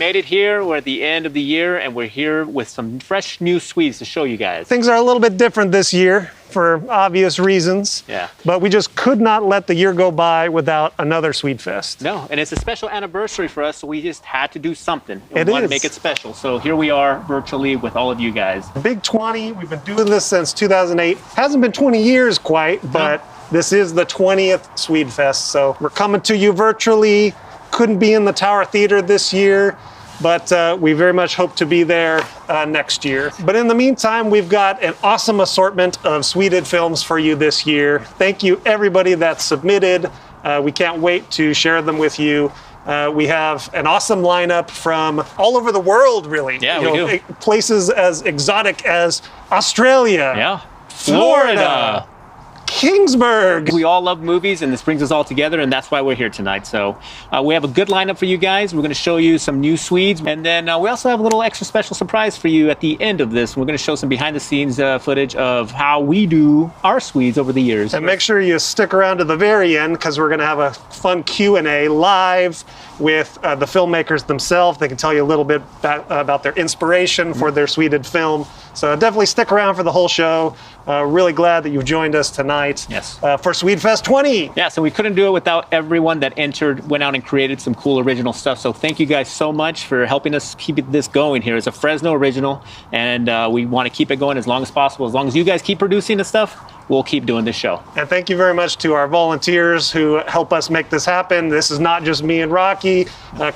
Made it here. We're at the end of the year, and we're here with some fresh new Swedes to show you guys. Things are a little bit different this year for obvious reasons. Yeah. But we just could not let the year go by without another Swedefest. No, and it's a special anniversary for us, so we just had to do something. We want to make it special. So here we are virtually with all of you guys. Big 20, we've been doing this since 2008. Hasn't been 20 years quite, but this is the 20th Swedefest. So we're coming to you virtually. Couldn't be in the Tower Theater this year, but we very much hope to be there next year. But in the meantime, we've got an awesome assortment of Sweded films for you this year. Thank you everybody that submitted. We can't wait to share them with you. We have an awesome lineup from all over the world, really. Yeah, we do. Places as exotic as Australia, Yeah. Florida, Kingsburg. We all love movies, and this brings us all together, and that's why we're here tonight. So we have a good lineup for you guys. We're going to show you some new Swedes, and then we also have a little extra special surprise for you at the end of this. We're going to show some behind-the-scenes footage of how we do our Swedes over the years. And make sure you stick around to the very end, because we're going to have a fun Q&A live with the filmmakers themselves. They can tell you a little bit about their inspiration for their Sweded film. So definitely stick around for the whole show. Really glad that you've joined us tonight. Yes. For Swedefest 20. Yeah, so we couldn't do it without everyone that entered, went out and created some cool original stuff. So thank you guys so much for helping us keep this going here. It's a Fresno original, and we want to keep it going as long as possible. As long as you guys keep producing the stuff, we'll keep doing this show. And thank you very much to our volunteers who help us make this happen. This is not just me and Rocky,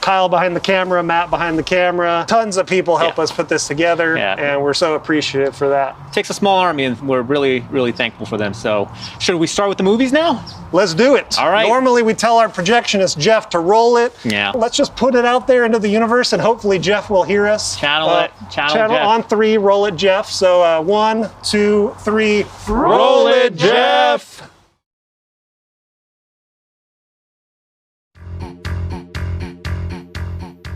Kyle behind the camera, Matt behind the camera. Tons of people help us put this together, and we're so appreciative for that. It takes a small army, and we're really, really thankful for them. So should we start with the movies now? Let's do it. All right. Normally we tell our projectionist Jeff to roll it. Yeah. Let's just put it out there into the universe, and hopefully Jeff will hear us. Channel it. Channel Jeff. On 3, roll it, Jeff. So 1, 2, 3, roll it, Jeff!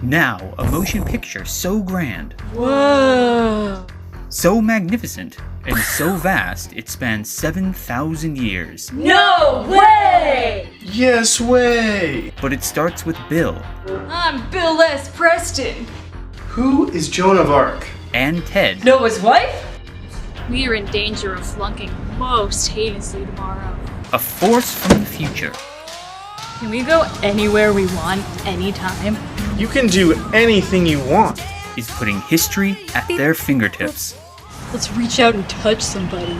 Now, a motion picture so grand, Whoa! so magnificent, and so vast it spans 7,000 years. No way! Yes way! But it starts with Bill I'm Bill S. Preston. Who is Joan of Arc? and Ted, Noah's wife? We are in danger of flunking most heinously tomorrow. a force from the future. Can we go anywhere we want, anytime? You can do anything you want. Is putting history at their fingertips. Let's reach out and touch somebody.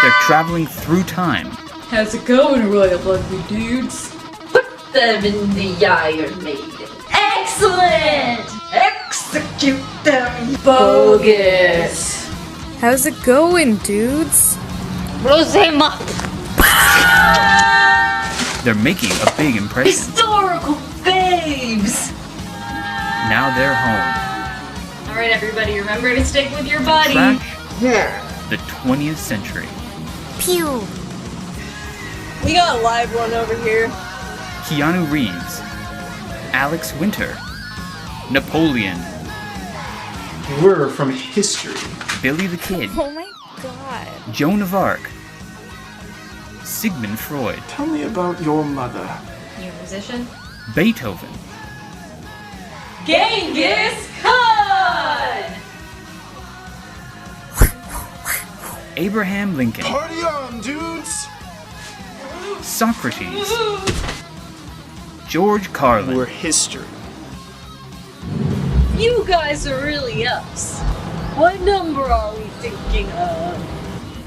They're traveling through time, How's it going, Royal Ugly Dudes? Put them in the Iron Maiden. Excellent! Execute them, bogus! How's it going, dudes? Rose him up! they're making a big impression. Historical babes! Now they're home. Alright, everybody, remember to stick with your buddy. Trash the 20th century. Pew! We got a live one over here. Keanu Reeves, Alex Winter, Napoleon, We're from history. Billy the Kid, Oh my god. Joan of Arc, Sigmund Freud, Tell me about your mother. You a musician? Beethoven, Genghis Khan! Abraham Lincoln, Party on, dudes! Socrates, George Carlin, We're history. You guys are really us. What number are we thinking of?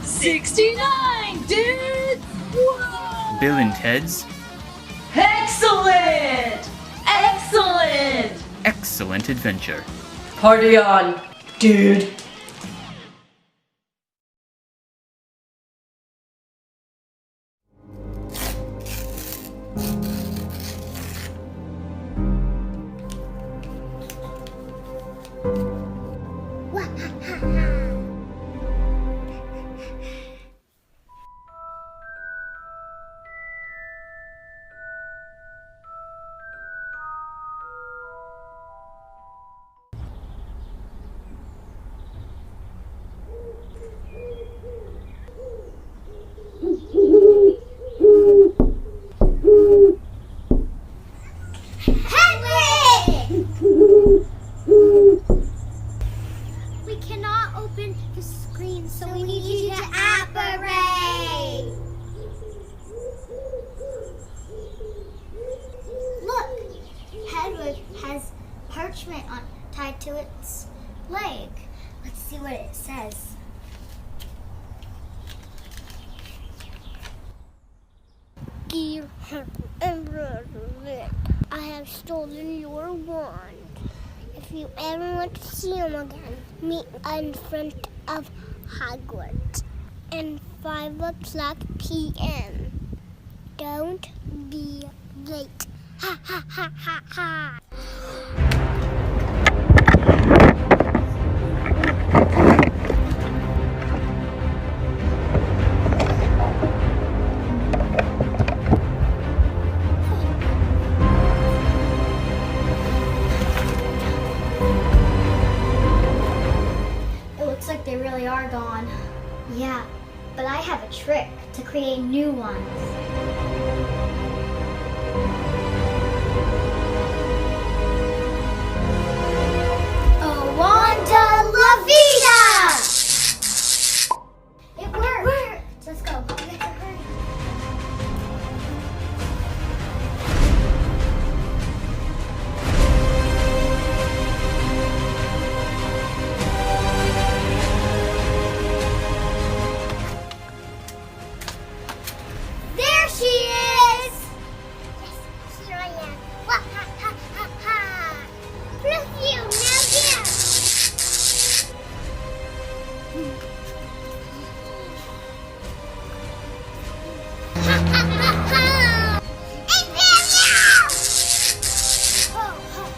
69, dude! Whoa! Bill and Ted's Excellent! Excellent! Excellent Adventure. Party on, dude. cannot open the screen, so we need you to operate. Look, Hedwig has parchment tied to its leg. Let's see what it says. Dear Emperor, I have stolen your wand. If you ever want to see him again, meet in front of Hogwarts at 5 o'clock p.m. Don't be late. Ha ha ha ha ha. Like they really are gone. Yeah, but I have a trick to create new ones. Oh, Wanda La Vida! It worked! Let's go. We have to hurry. She is! Yes, here I am. Wah, ha, ha, ha, ha. Proof you, now here. Ha, ha, ha, ha. And then now! Oh, oh.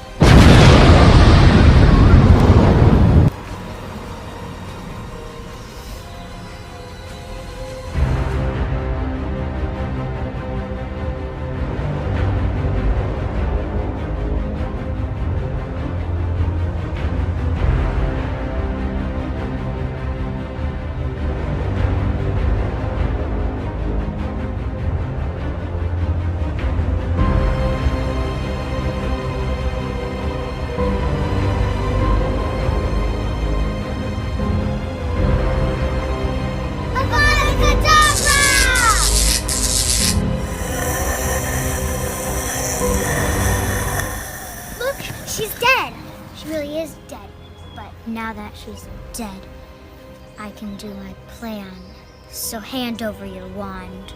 She's dead. She really is dead. But now that she's dead, I can do my plan. So hand over your wand.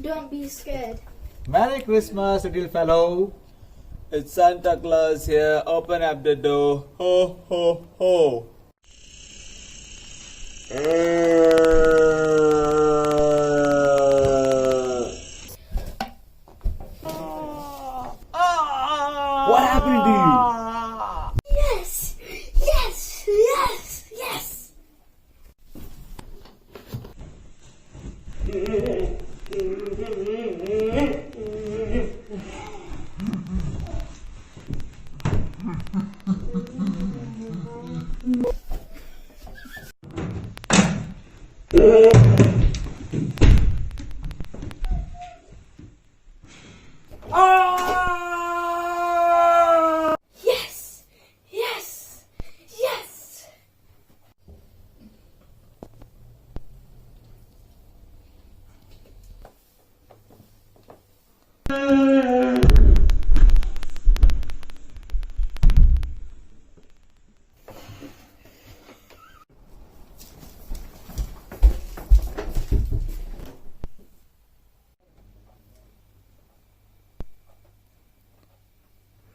Don't be scared. Merry Christmas, little fellow. It's Santa Claus here. Open up the door. Ho, ho, ho. What happened to you? Yes! Yes! Yes! Yes! Yes! Yes! Yes!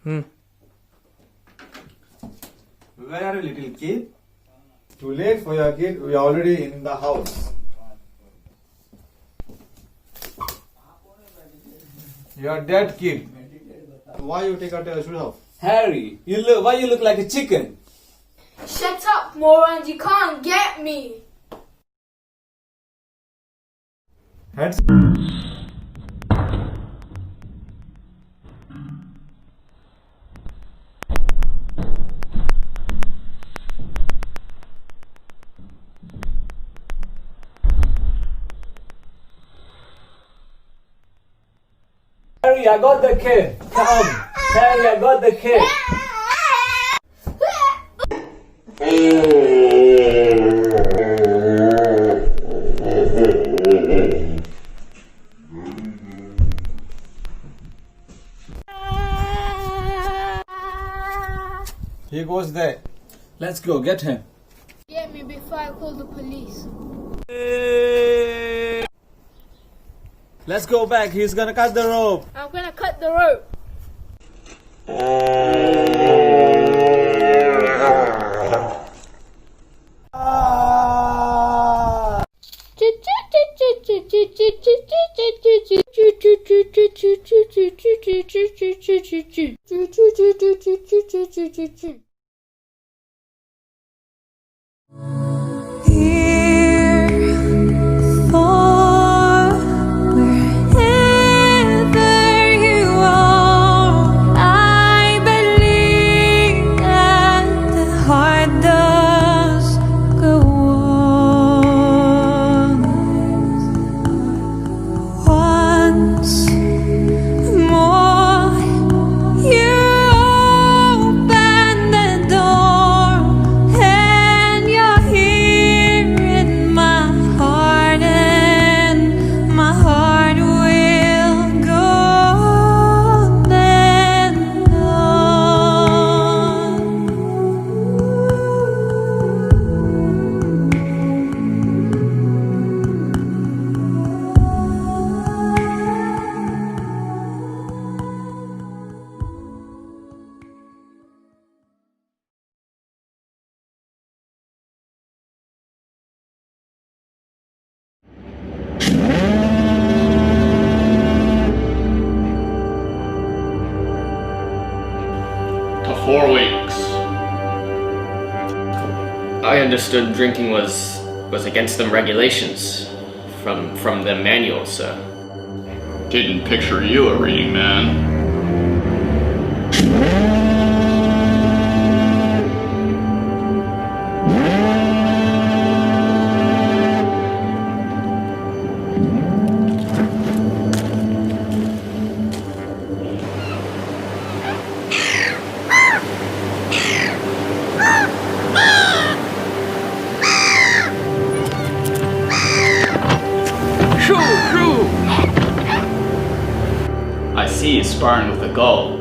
Where are you, little kid? Too late for your kid. We are already in the house. You are dead, kid. Why you take out your shoes off? Harry, why you look like a chicken? Shut up, morons. You can't get me. Heads. Harry, I got the kid. Come. Harry, I got the kid. He goes there. Let's go get him. Get me before I call the police. Let's go back. He's gonna cut the rope. I'm gonna cut the rope. For 4 weeks. I understood drinking was against the regulations from the manual, sir. Didn't picture you a reading man. I see he's sparring with a gull.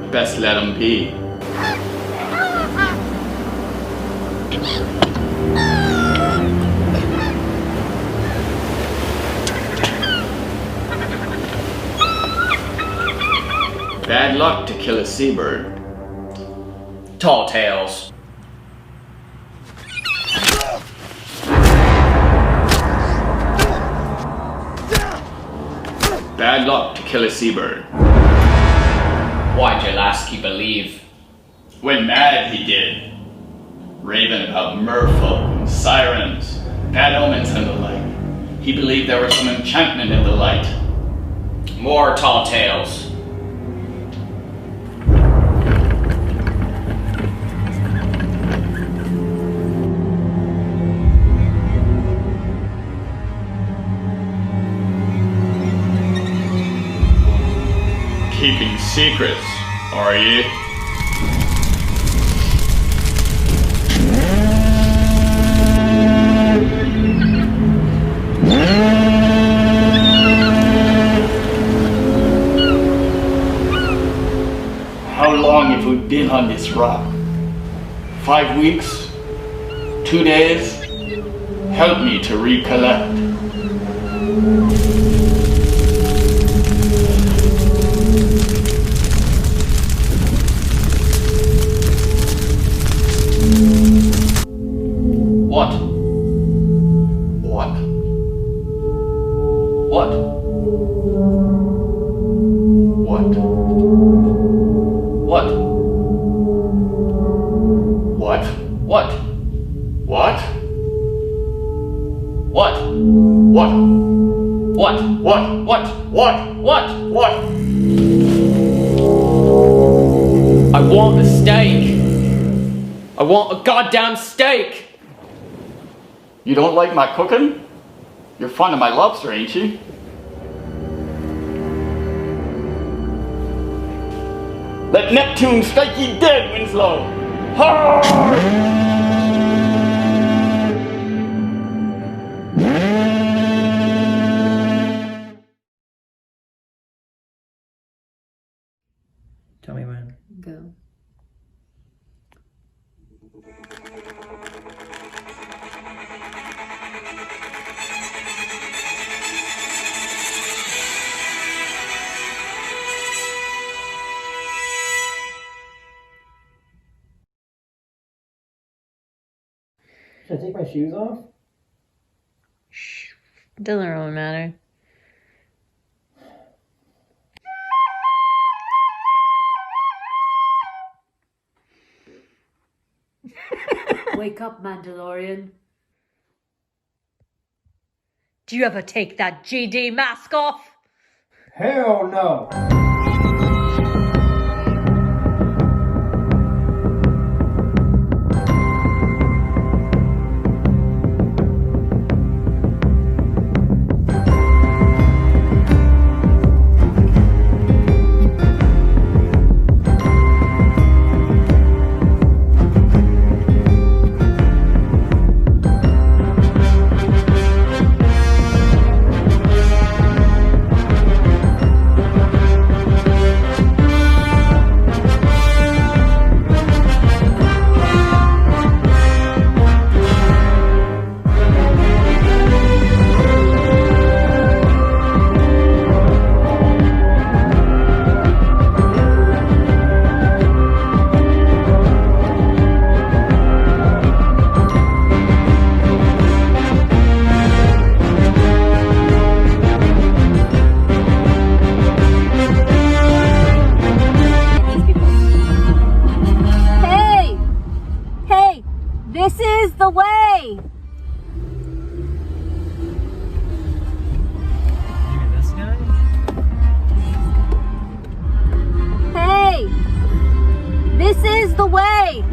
Best let him be. Bad luck to kill a seabird. Tall tales. Bad luck to kill a seabird. Why'd your lassie believe? When mad he did. Raving about merfolk and sirens, bad omens and the like. He believed there was some enchantment in the light. More tall tales. Keeping secrets, are ye? How long have we been on this rock? 5 weeks? 2 days? Help me to recollect. What? What? What? What? What? What? I want a steak. I want a goddamn steak. You don't like my cooking? You're fond of my lobster, ain't you? Let Neptune strike ye dead, Winslow! Hard! Tell me when. Go. Should I take my shoes off? Doesn't really matter. Wake up, Mandalorian. Do you ever take that GD mask off? Hell no! This is the way! Maybe this guy? Hey! This is the way!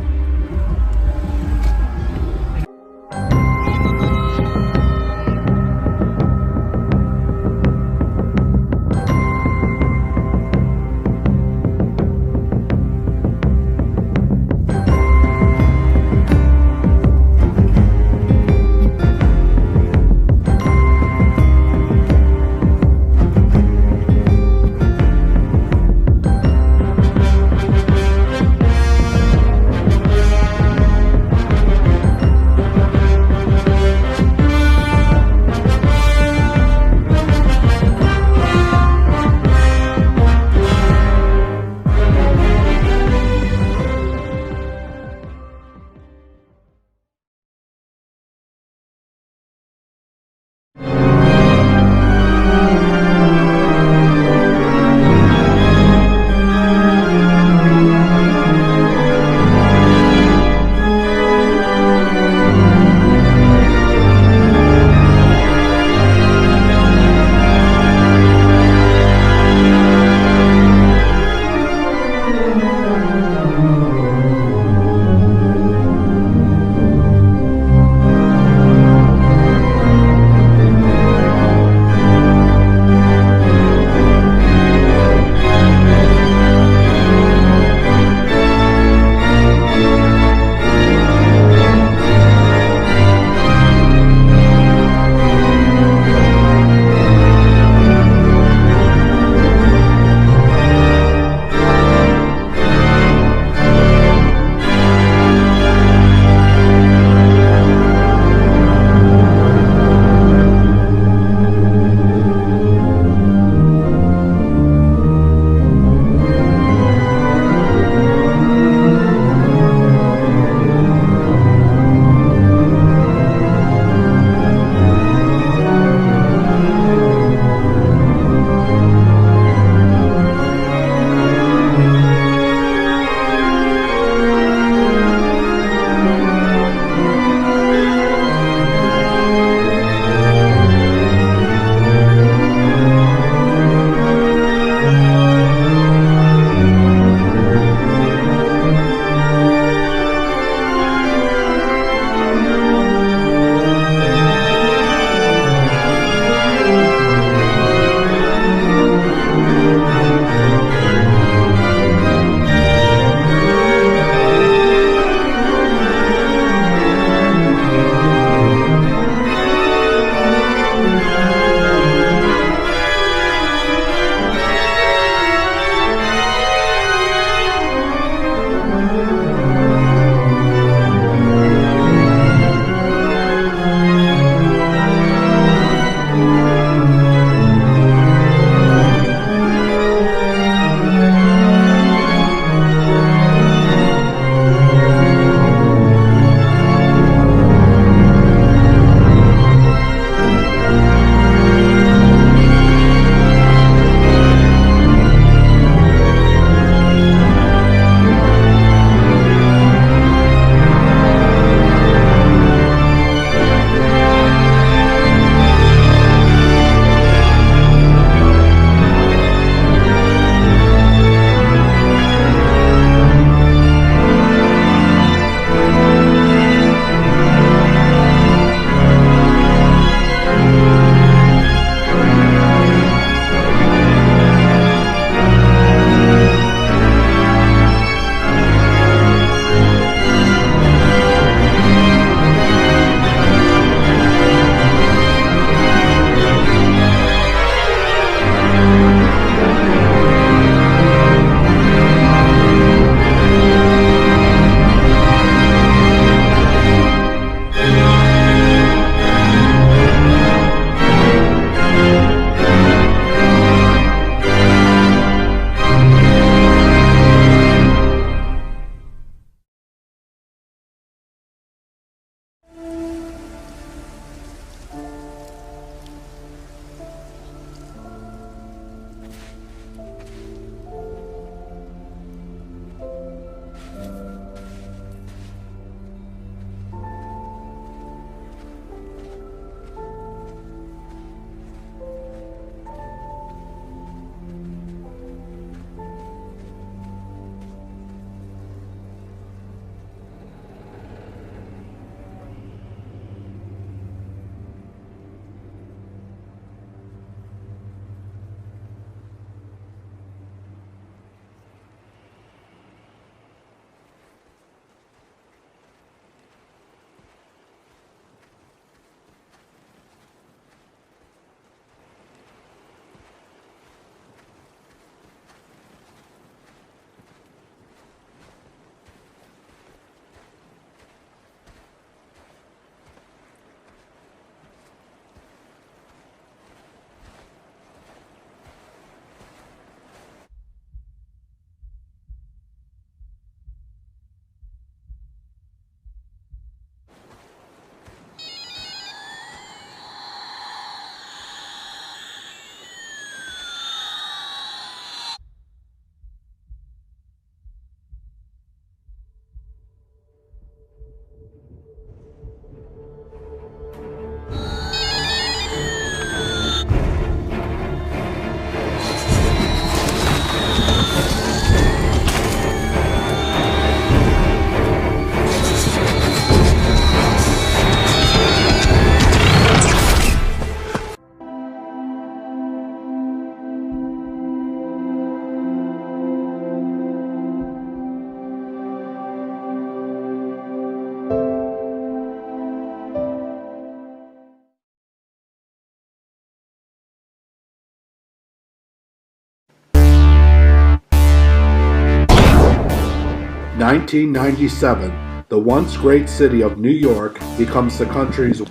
1997, the once great city of New York becomes the country's...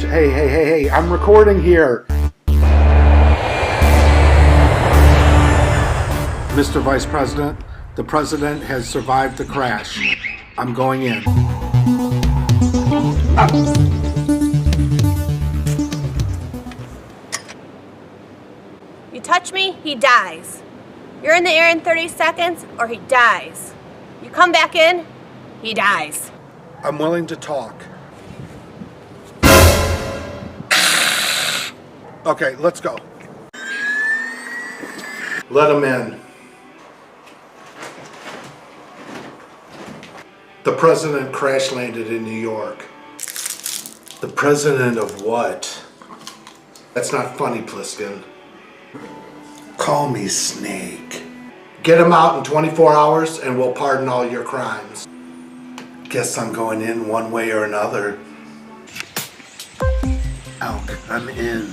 Hey, I'm recording here. Mr. Vice President, the President has survived the crash. I'm going in. You touch me, he dies. You're in the air in 30 seconds, or he dies. You come back in, he dies. I'm willing to talk. Okay, let's go. Let him in. The president crash landed in New York. The president of what? That's not funny, Pliskin. Call me Snake. Get him out in 24 hours and we'll pardon all your crimes. Guess I'm going in one way or another. Alk, I'm in.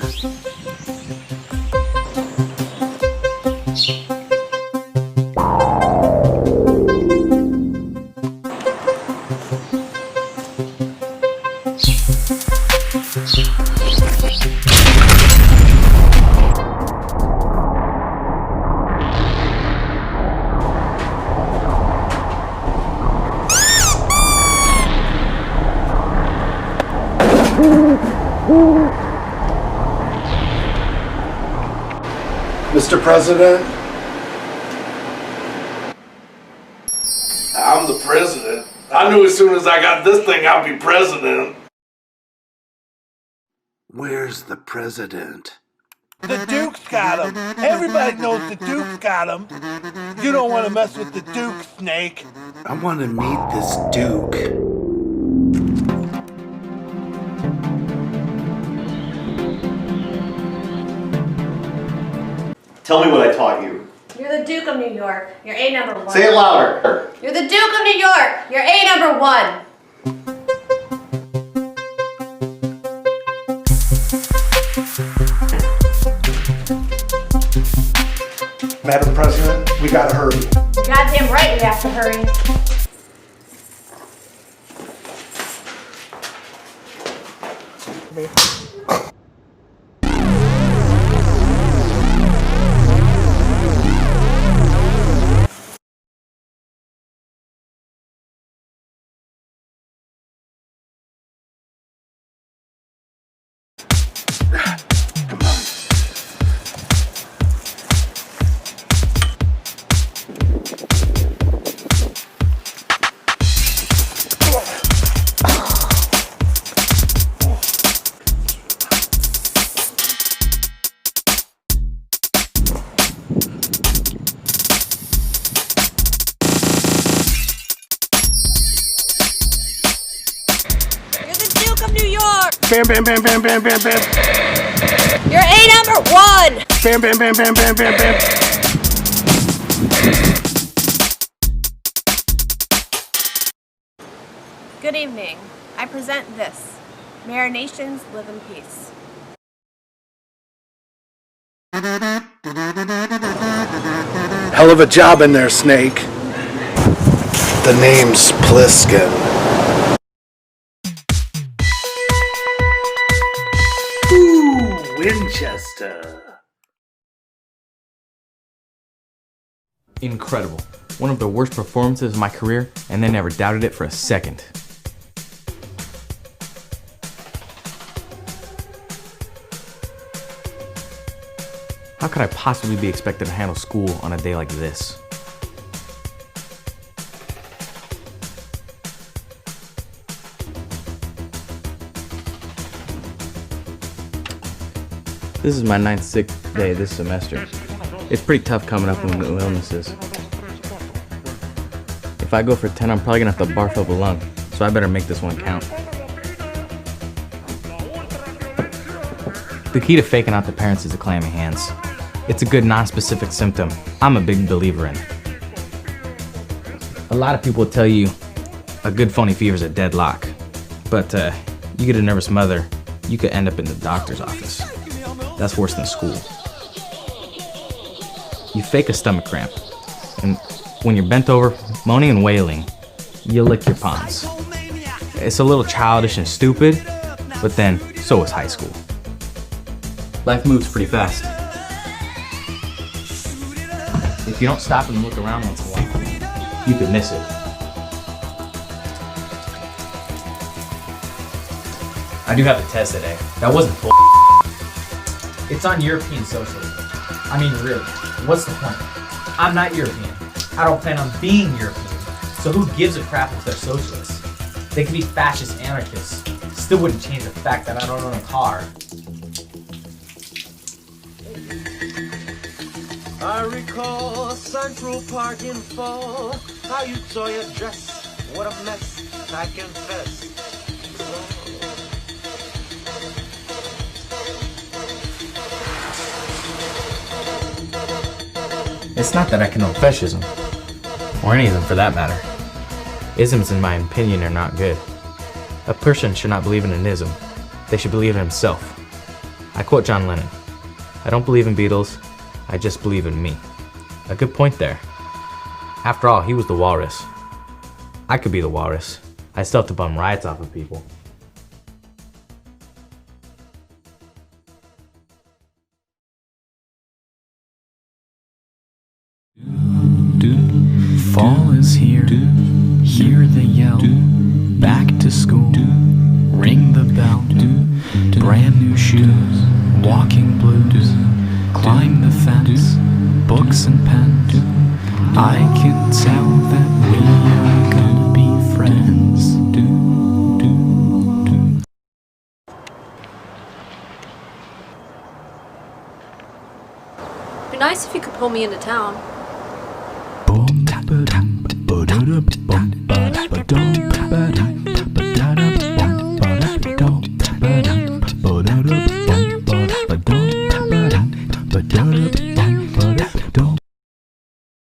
Mr. President? I'm the president. I knew as soon as I got this thing I'd be president. Where's the president? The Duke's got him. Everybody knows the Duke's got him. You don't want to mess with the Duke, Snake. I want to meet this Duke. Tell me what I taught you. You're the Duke of New York. You're A number 1. Say it louder. You're the Duke of New York. You're A number 1. Madam President, we gotta hurry. Goddamn right we have to hurry. Bam, bam, bam, bam, bam, bam, bam. You're A number 1. Bam, bam, bam, bam, bam, bam, bam. Good evening. I present this. May our nations live in peace. Hell of a job in there, Snake. The name's Pliskin. Winchester. Incredible. One of the worst performances of my career, and they never doubted it for a second. How could I possibly be expected to handle school on a day like this? This is my 9th sick day this semester. It's pretty tough coming up with new illnesses. If I go for 10, I'm probably gonna have to barf up a lung, so I better make this one count. The key to faking out the parents is the clammy hands. It's a good non-specific symptom I'm a big believer in. A lot of people tell you a good phony fever is a deadlock, but you get a nervous mother, you could end up in the doctor's office. That's worse than school. You fake a stomach cramp, and when you're bent over, moaning and wailing, you lick your palms. It's a little childish and stupid, but then so is high school. Life moves pretty fast. If you don't stop and look around once in a while, you could miss it. I do have a test today. That wasn't bull. It's on European socialism. I mean, really, what's the point? I'm not European. I don't plan on being European. So who gives a crap if they're socialists? They could be fascist anarchists. Still wouldn't change the fact that I don't own a car. I recall Central Park in fall. How you tore your dress. What a mess, I confess. It's not that I condone fascism, or any of them for that matter. Isms, in my opinion, are not good. A person should not believe in an ism. They should believe in himself. I quote John Lennon, "I don't believe in Beatles, I just believe in me." A good point there. After all, he was the walrus. I could be the walrus. I still have to bum riots off of people. Fall is here, hear the yell, back to school, ring the bell, brand new shoes, walking blues, climb the fence, books and pens, I can tell that we are gonna be friends. Be nice if you could pull me into town.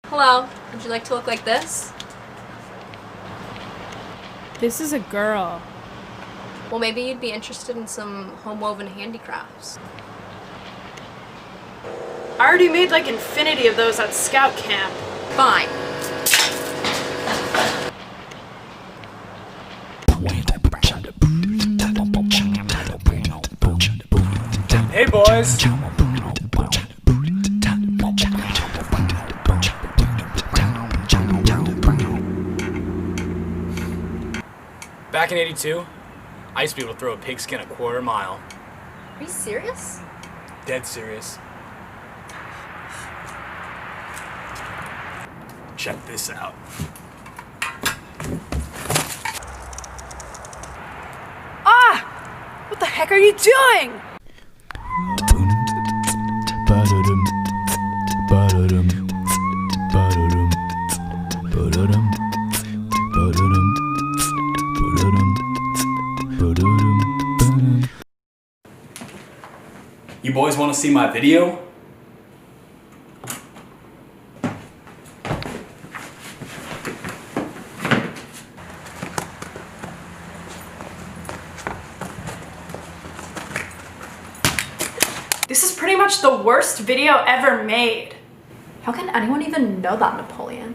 Hello, would you like to look like this? This is a girl. Well, maybe you'd be interested in some home-woven handicrafts. I already made like infinity of those at scout camp. Fine. Hey boys! Back in '82, I used to be able to throw a pigskin a quarter mile. Are you serious? Dead serious. Check this out. Ah! What the heck are you doing? You boys want to see my video? This is pretty much the worst video ever made. How can anyone even know that, Napoleon?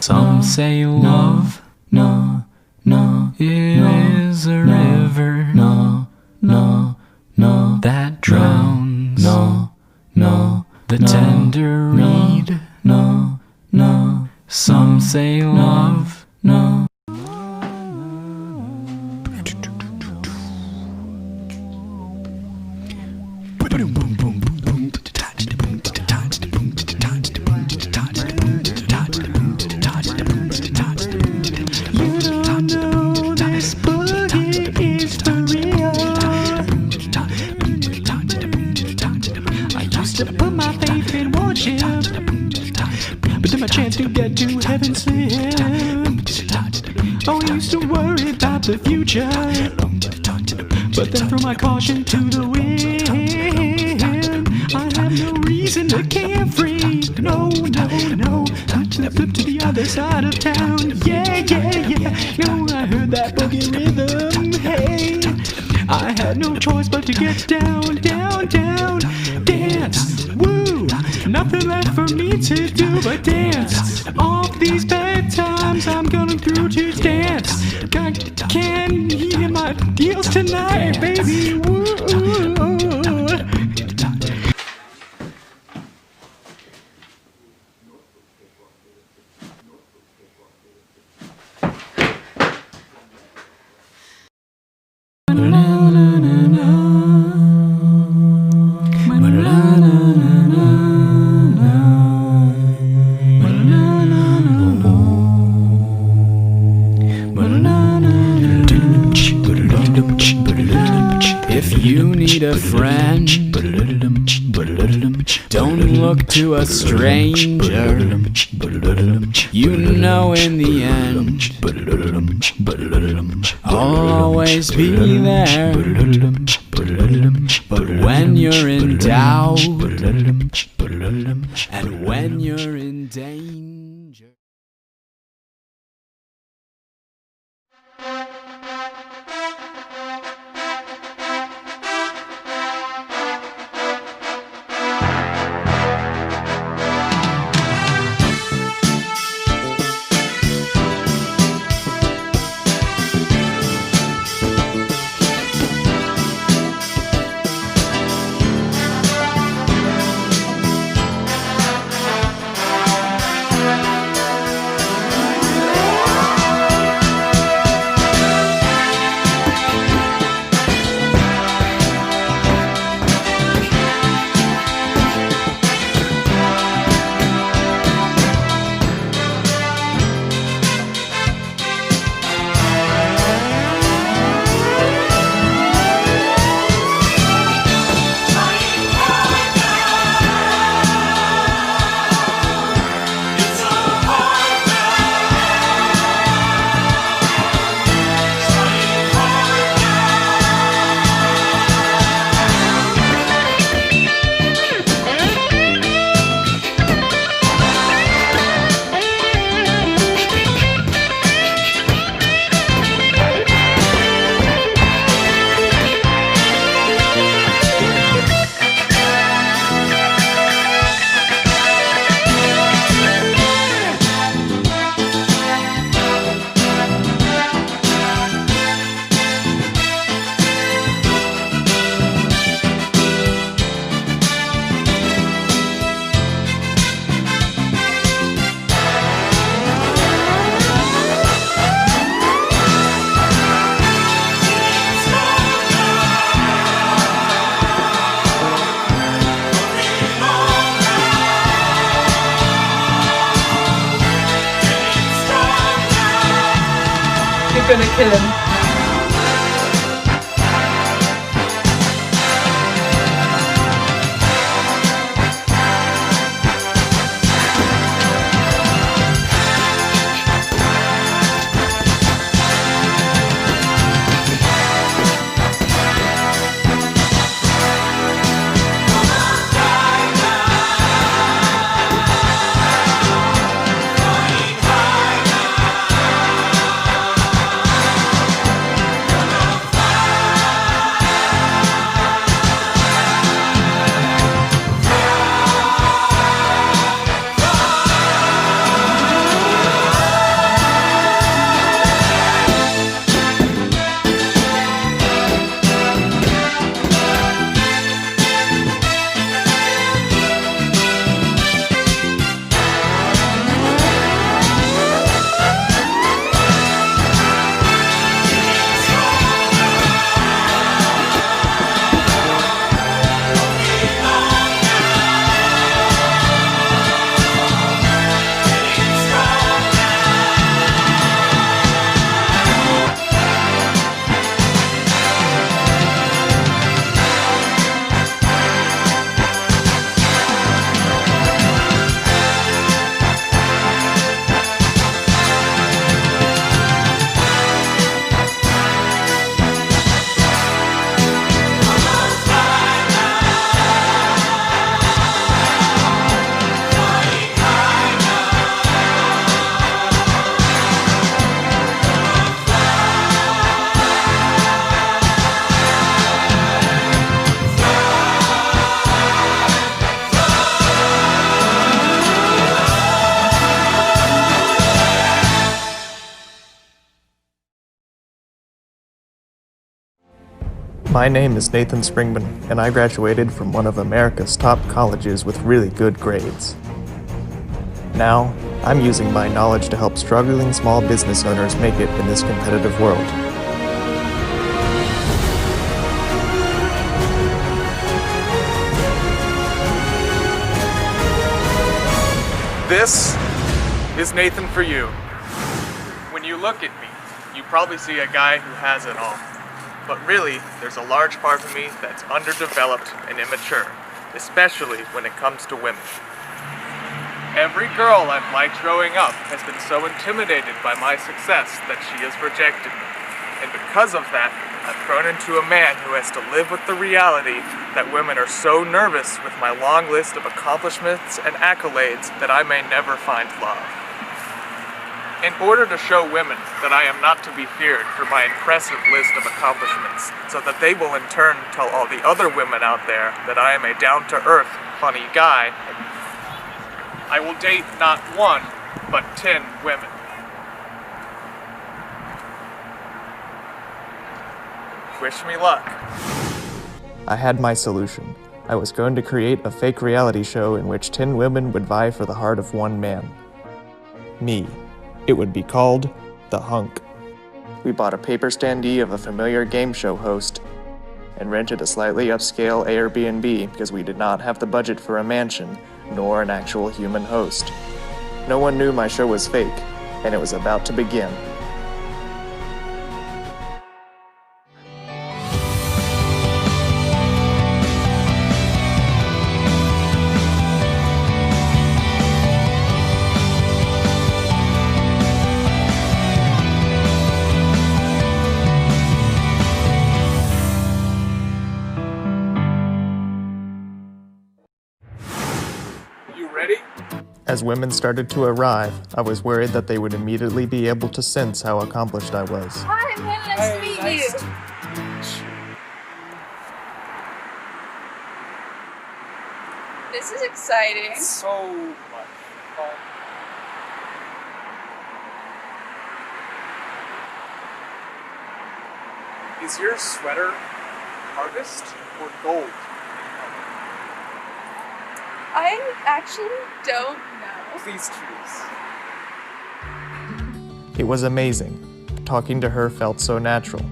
Some say love, no, no, is a river, no, no, no, that drowns, no, no, the tender reed, no, no. Some say love, no. To get to heaven slipped. Oh, I used to worry about the future, but then threw my caution to the wind. I have no reason to carefree. No, no, no. I flip to the other side of town. Yeah, yeah, yeah. No, I heard that boogie rhythm. Hey, I had got no choice but to get down, down, down. Dance, woo, nothing left for me to do but dance. All these bad times I'm gonna do to dance. I can hear my heels tonight, baby, woo. If you need a friend, don't look to a stranger. You know in the end, I'll always be there. But when you're in doubt, and when you're in danger. You're gonna kill him. My name is Nathan Springman, and I graduated from one of America's top colleges with really good grades. Now, I'm using my knowledge to help struggling small business owners make it in this competitive world. This is Nathan for you. When you look at me, you probably see a guy who has it all. But really, there's a large part of me that's underdeveloped and immature, especially when it comes to women. Every girl I've liked growing up has been so intimidated by my success that she has rejected me. And because of that, I've grown into a man who has to live with the reality that women are so nervous with my long list of accomplishments and accolades that I may never find love. In order to show women that I am not to be feared for my impressive list of accomplishments, so that they will in turn tell all the other women out there that I am a down-to-earth, funny guy, I will date not 1, but 10 women. Wish me luck. I had my solution. I was going to create a fake reality show in which 10 women would vie for the heart of one man. Me. It would be called The Hunk. We bought a paper standee of a familiar game show host and rented a slightly upscale Airbnb because we did not have the budget for a mansion nor an actual human host. No one knew my show was fake, and it was about to begin. As women started to arrive, I was worried that they would immediately be able to sense how accomplished I was. Hi, man, nice to meet you. This is exciting. So much fun. Is your sweater harvest or gold? I actually don't know. Please choose. It was amazing. Talking to her felt so natural.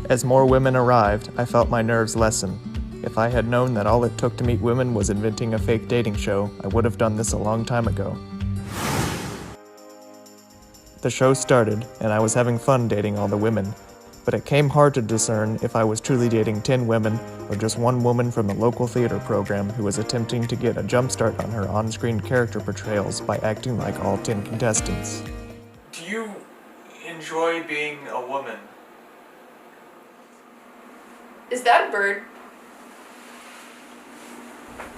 As more women arrived, I felt my nerves lessen. If I had known that all it took to meet women was inventing a fake dating show, I would have done this a long time ago. The show started, and I was having fun dating all the women, but it came hard to discern if I was truly dating 10 women or just one woman from a local theater program who was attempting to get a jump start on her on-screen character portrayals by acting like all 10 contestants. Do you enjoy being a woman? Is that a bird?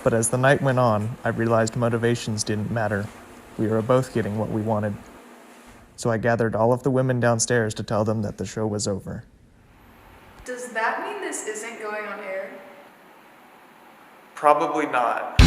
But as the night went on, I realized motivations didn't matter. We were both getting what we wanted. So I gathered all of the women downstairs to tell them that the show was over. Does that mean this isn't going on air? Probably not.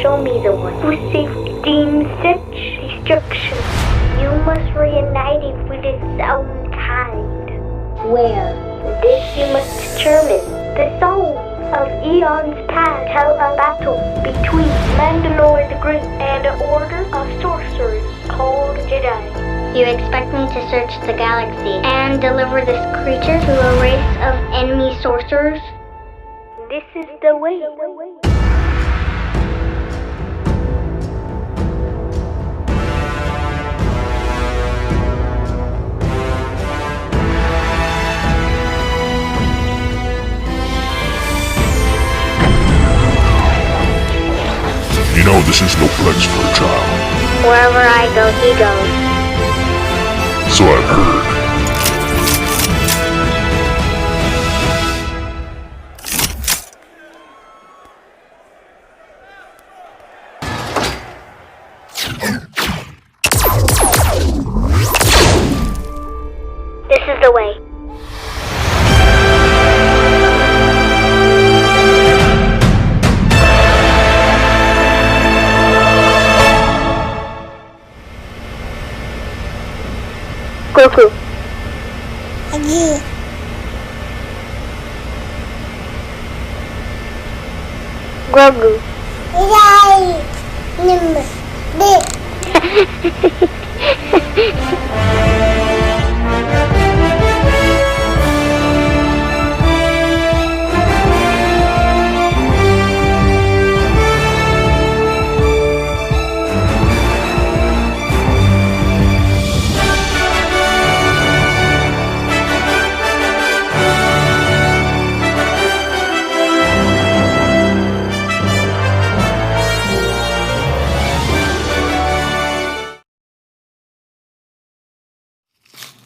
Show me the one who deemed such destruction. You must reunite it with its own kind. Where? This you must determine. The soul of eons past held a battle between Mandalore the Great and an order of sorcerers called Jedi. You expect me to search the galaxy and deliver this creature to a race of enemy sorcerers? This is the way. You know this is no place for a child. Wherever I go, he goes. So I've heard. This is the way. Goku. Grogu.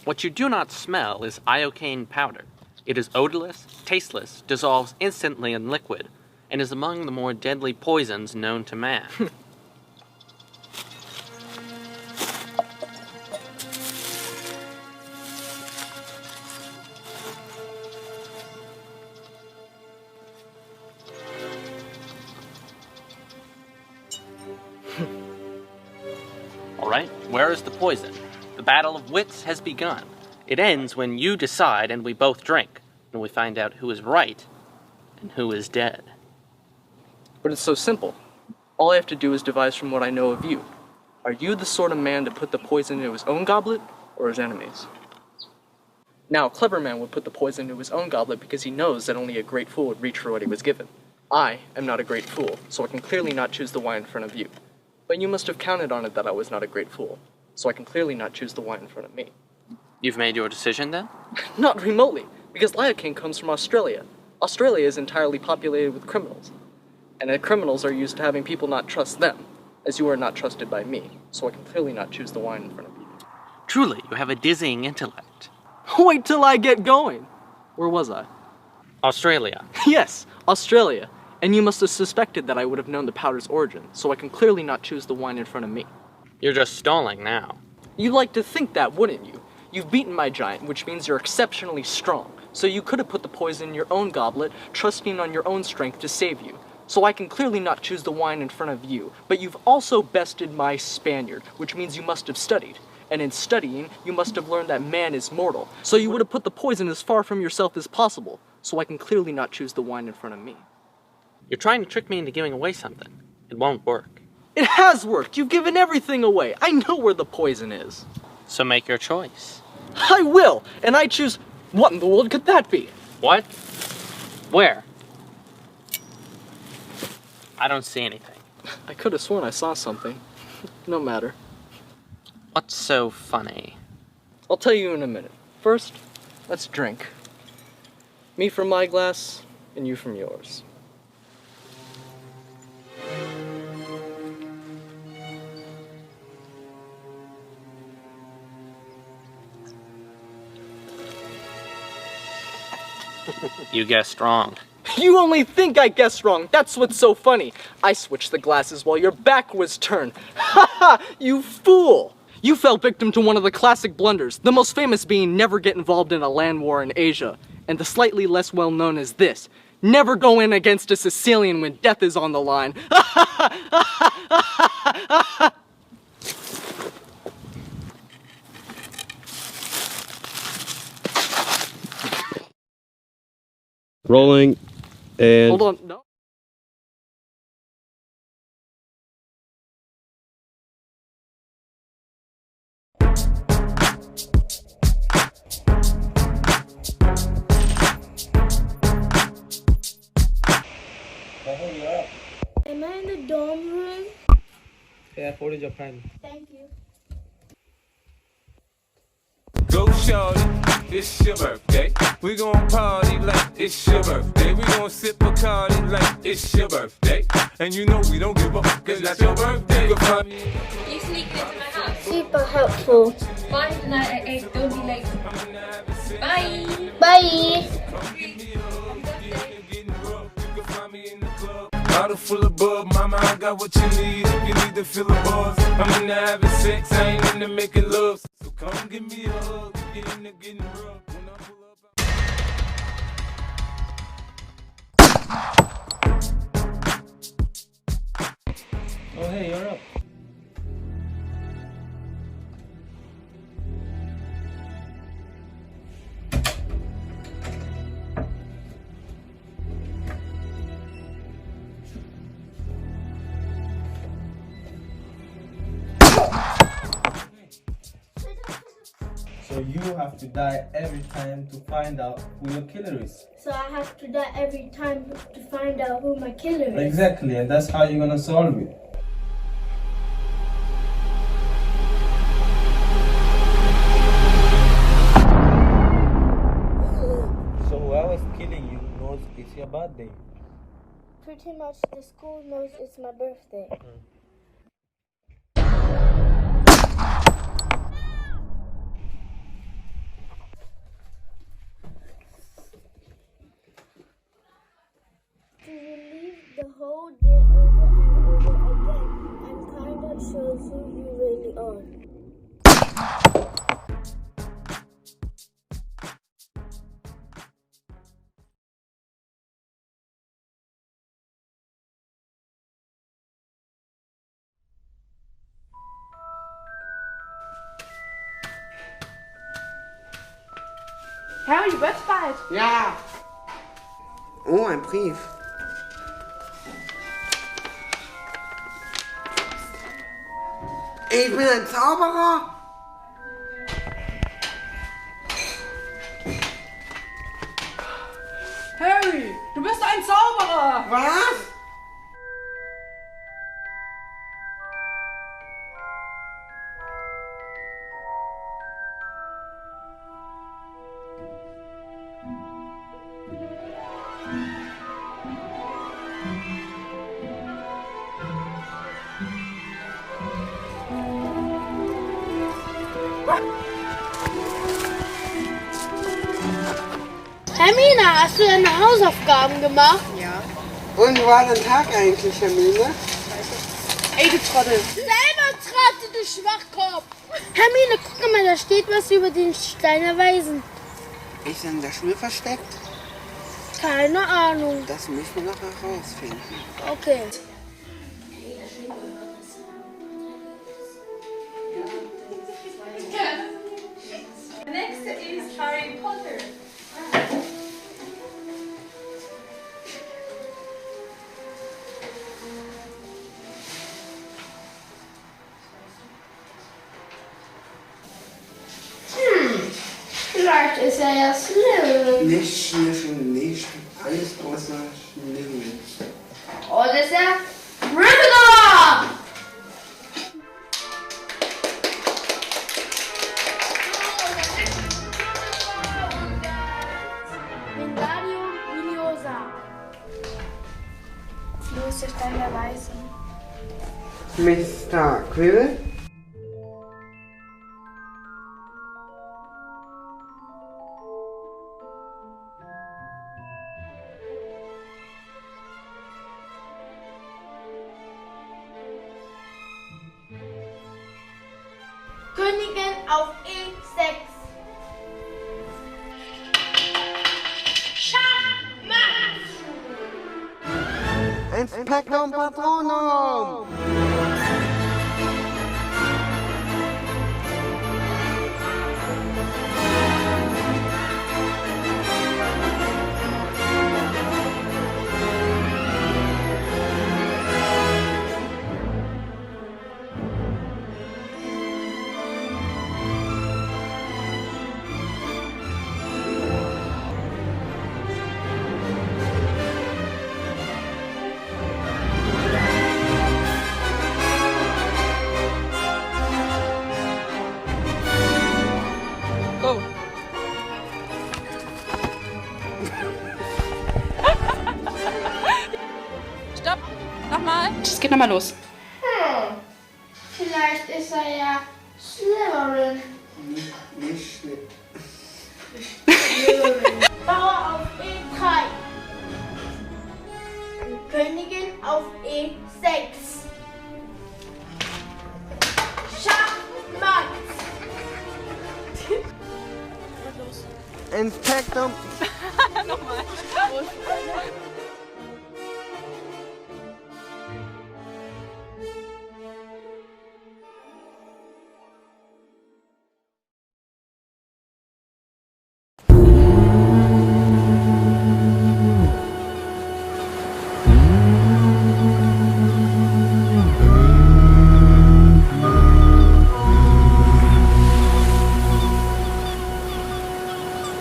What you do not smell is iocane powder. It is odorless, tasteless, dissolves instantly in liquid, and is among the more deadly poisons known to man. Alright, where is the poison? The battle of wits has begun. It ends when you decide and we both drink, and we find out who is right and who is dead. But it's so simple. All I have to do is devise from what I know of you. Are you the sort of man to put the poison into his own goblet, or his enemies? Now, a clever man would put the poison into his own goblet because he knows that only a great fool would reach for what he was given. I am not a great fool, so I can clearly not choose the wine in front of you. But you must have counted on it that I was not a great fool, so I can clearly not choose the wine in front of me. You've made your decision then? Not remotely, because lidocaine comes from Australia. Australia is entirely populated with criminals, and the criminals are used to having people not trust them, as you are not trusted by me, so I can clearly not choose the wine in front of you. Truly, you have a dizzying intellect. Wait till I get going! Where was I? Australia. Yes, Australia. And you must have suspected that I would have known the powder's origin, so I can clearly not choose the wine in front of me. You're just stalling now. You'd like to think that, wouldn't you? You've beaten my giant, which means you're exceptionally strong. So you could have put the poison in your own goblet, trusting on your own strength to save you. So I can clearly not choose the wine in front of you. But you've also bested my Spaniard, which means you must have studied. And in studying, you must have learned that man is mortal. So you would have put the poison as far from yourself as possible. So I can clearly not choose the wine in front of me. You're trying to trick me into giving away something. It won't work. It has worked! You've given everything away! I know where the poison is. So make your choice. I will! And I choose... What in the world could that be? What? Where? I don't see anything. I could have sworn I saw something. No matter. What's so funny? I'll tell you in a minute. First, let's drink. Me from my glass, and you from yours. You guessed wrong. You only think I guessed wrong. That's what's so funny. I switched the glasses while your back was turned. Ha ha! You fool! You fell victim to one of the classic blunders, the most famous being never get involved in a land war in Asia, and the slightly less well known is this: never go in against a Sicilian when death is on the line. Rolling, and... Hold on, no. Am I in the dorm room? Yeah, what is your pen? Thank you. Go shorty, it's your birthday. We gon' party like it's your birthday. We gon' sip Bacardi like it's your birthday. And you know we don't give a fuck, it's not your birthday. You sneaked into my house. Super helpful. Bye tonight at 8. Don't be late. Bye. Bye. Bottle full of bub, mama, I got what you need. If you need to feel the buzz, I'm into having sex, I ain't into making love. So come give me a hug, if you're into getting rough. When I pull up, Oh, hey, you're up. So you have to die every time to find out who your killer is. So I have to die every time to find out who my killer is. Exactly, and that's how you're gonna solve it. So whoever's killing you knows it's your birthday. Pretty much the school knows it's my birthday. To relive the whole day over and over again and kind of shows who you really are. Harry, du wirst bald. Ja. Oh, ein Brief. Ich bin ein Zauberer. Harry, du bist ein Zauberer! Was? Hermine, hast du deine Hausaufgaben gemacht? Ja. Und wie war dein Tag eigentlich, Hermine? Ey, du Trottel. Selber Trottel, du Schwachkopf. Hermine, guck mal, da steht was über den Stein der Weisen. Ist er in der Schule versteckt? Keine Ahnung. Das müssen wir noch herausfinden. Okay. Next is Harry Potter. Vielleicht ist er ja schlimm. Nicht schnüffeln, nicht alles außer schnüffeln. Oder ist er Gryffindor? Wingardium Leviosa. Wo ist der Stein der Weisen? Mr. Quill? Königin auf E6. Schachmatt! Inspektum Patronum! mal los. Vielleicht ist er ja Slytherin. Nicht Bauer auf E3. Und Königin auf E6. Schachmatt. Inspector. Nochmal.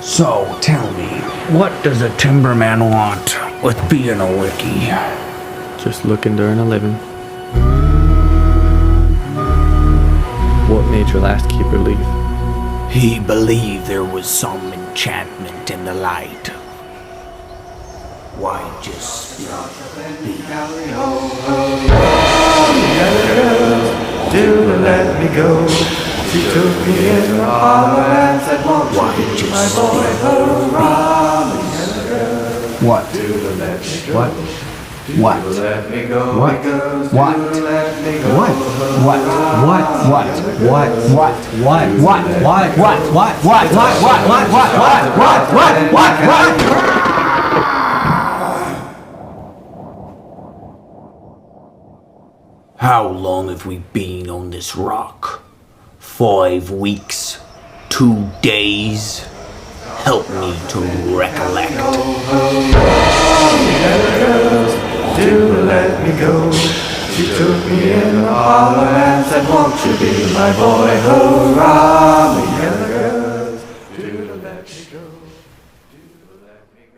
So, tell me, what does a timberman want with being a wickie? Just looking to earn a living. What made your last keeper leave? He believed there was some enchantment in the light. Why just not be? Do let me go. She took me in her arms and said, won't you be my boy, hurrah, me and the girls. What? Do let me go. What? What? Do let me go. What? Because What? do let me go. What? What? What? What? What? What? What? What? What? What? What? What? What? What? What? How long have we been on this rock? 5 weeks? 2 days? Help me to recollect. Do let me go. She took me in her arms and said, won't you be my boy, hurrah, me and the girls. Do let me go.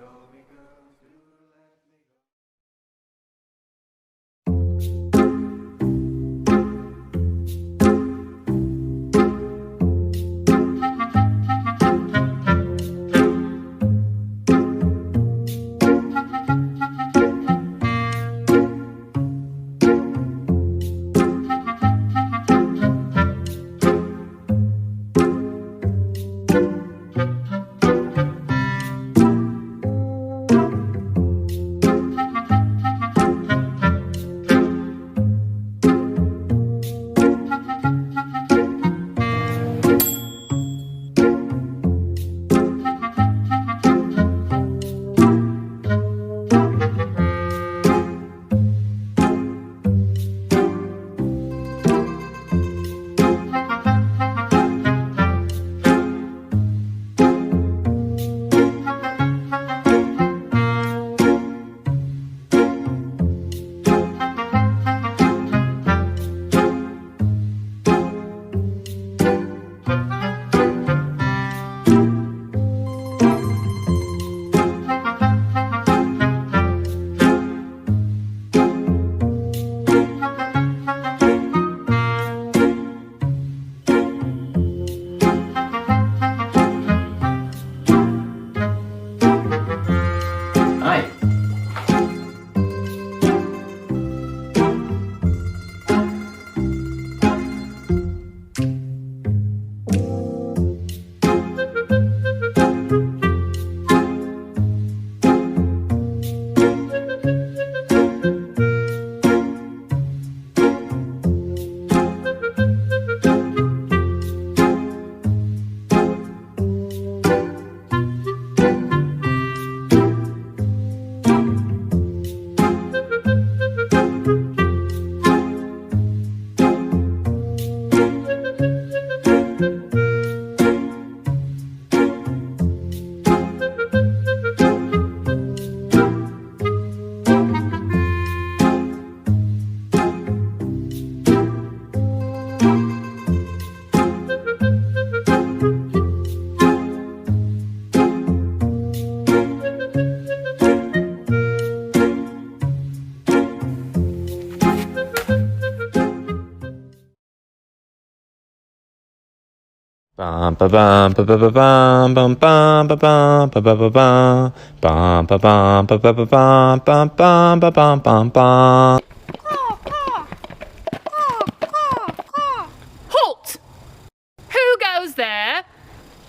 Bum ba bum ba ba ba bum bum bum ba bum ba ba ba bum bum ba bum ba ba ba bum bum bum ba bum bum bum.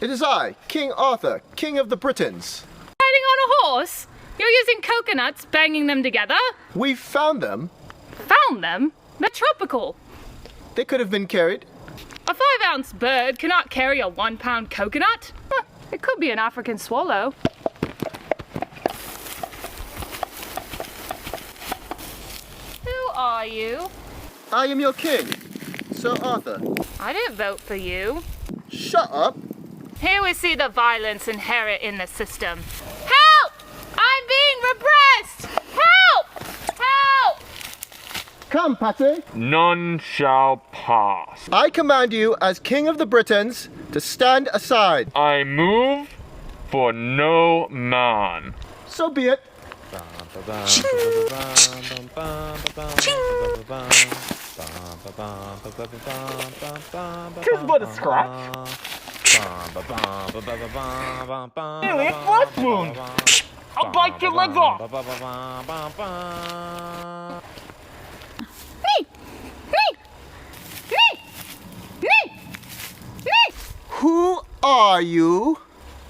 It is I, King Arthur, King of the Britons. Riding on a horse? You're using coconuts, banging them together? We found them. Found them? They're tropical. They could have been carried. A 5-ounce bird cannot carry a 1-pound coconut. It could be an African swallow. Who are you? I am your king, Sir Arthur. I didn't vote for you. Shut up. Here we see the violence inherent in the system. Help! I'm being repressed! Help! Help! Come, Patty. None shall pass. I command you, as King of the Britons, to stand aside. I move for no man. So be it. Tis but a scratch. Nearly a flesh wound. I'll bite your legs off. Who are you?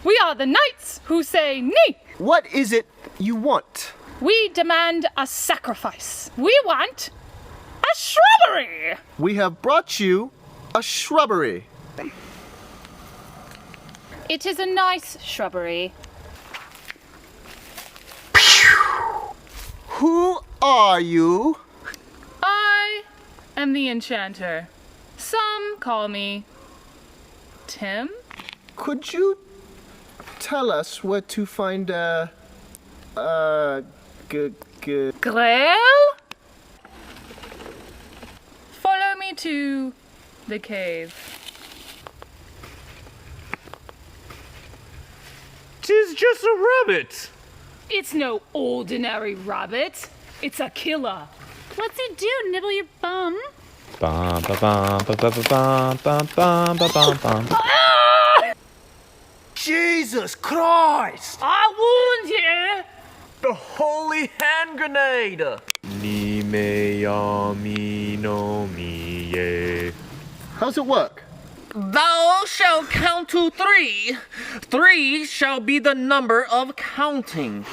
We are the knights who say nee. What is it you want? We demand a sacrifice. We want a shrubbery. We have brought you a shrubbery. It is a nice shrubbery. Who are you? I am the enchanter. Some call me Tim. Could you tell us where to find Grail? Follow me to the cave. 'Tis just a rabbit. It's no ordinary rabbit. It's a killer. What's he do? Nibble your bum? Bum ba bum ba ba ba bum bum bum ba bum bum. Jesus Christ! I warned you! The holy hand grenade. Ni me ya mi no mi ye. How's it work? Thou shalt count to 3. 3 shall be the number of counting,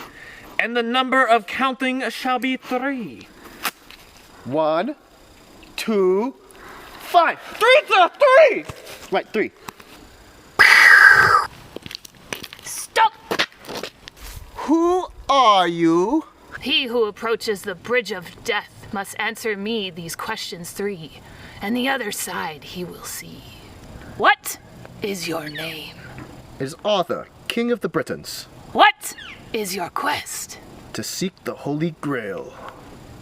and the number of counting shall be 3. 1, 2, 5. 3 to 3! Right, 3. Stop! Who are you? He who approaches the bridge of death must answer me these questions 3, and the other side he will see. What is your name? It is Arthur, King of the Britons. What is your quest? To seek the Holy Grail.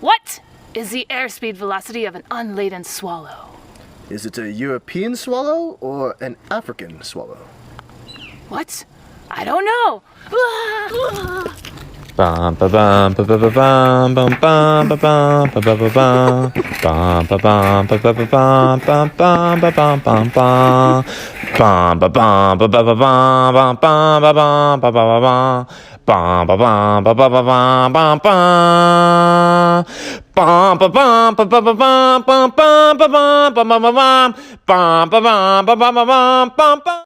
What is the airspeed velocity of an unladen swallow? Is it a European swallow or an African swallow? What? I don't know. Bum ba bum ba ba ba bum bum bum ba bum ba ba ba bum bum ba bum ba ba ba bum bum bum ba bum bum bum bum ba bum ba ba ba bum bum ba bum ba ba ba bum bum ba bum ba ba ba bum bum bum bum ba bum ba ba ba bum bum bum ba bum ba ba ba bum bum ba bum ba ba ba bum bum bum.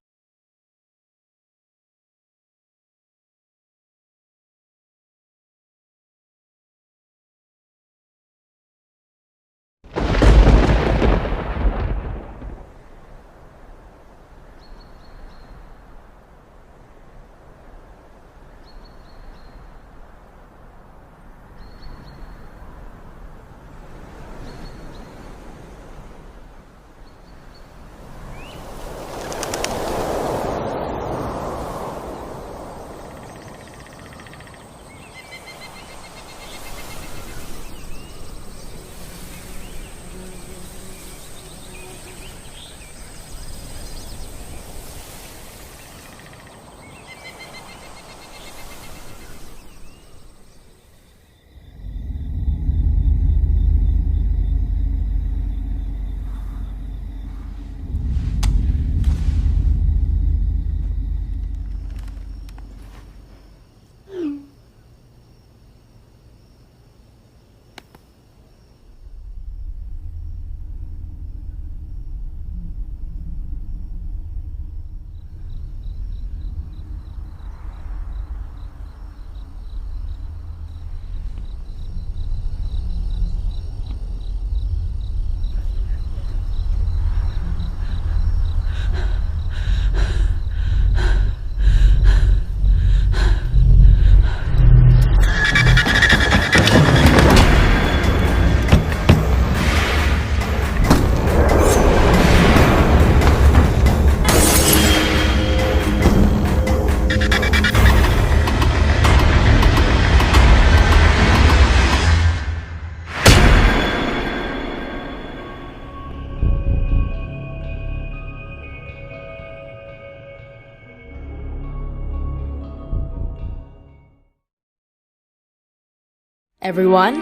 Everyone,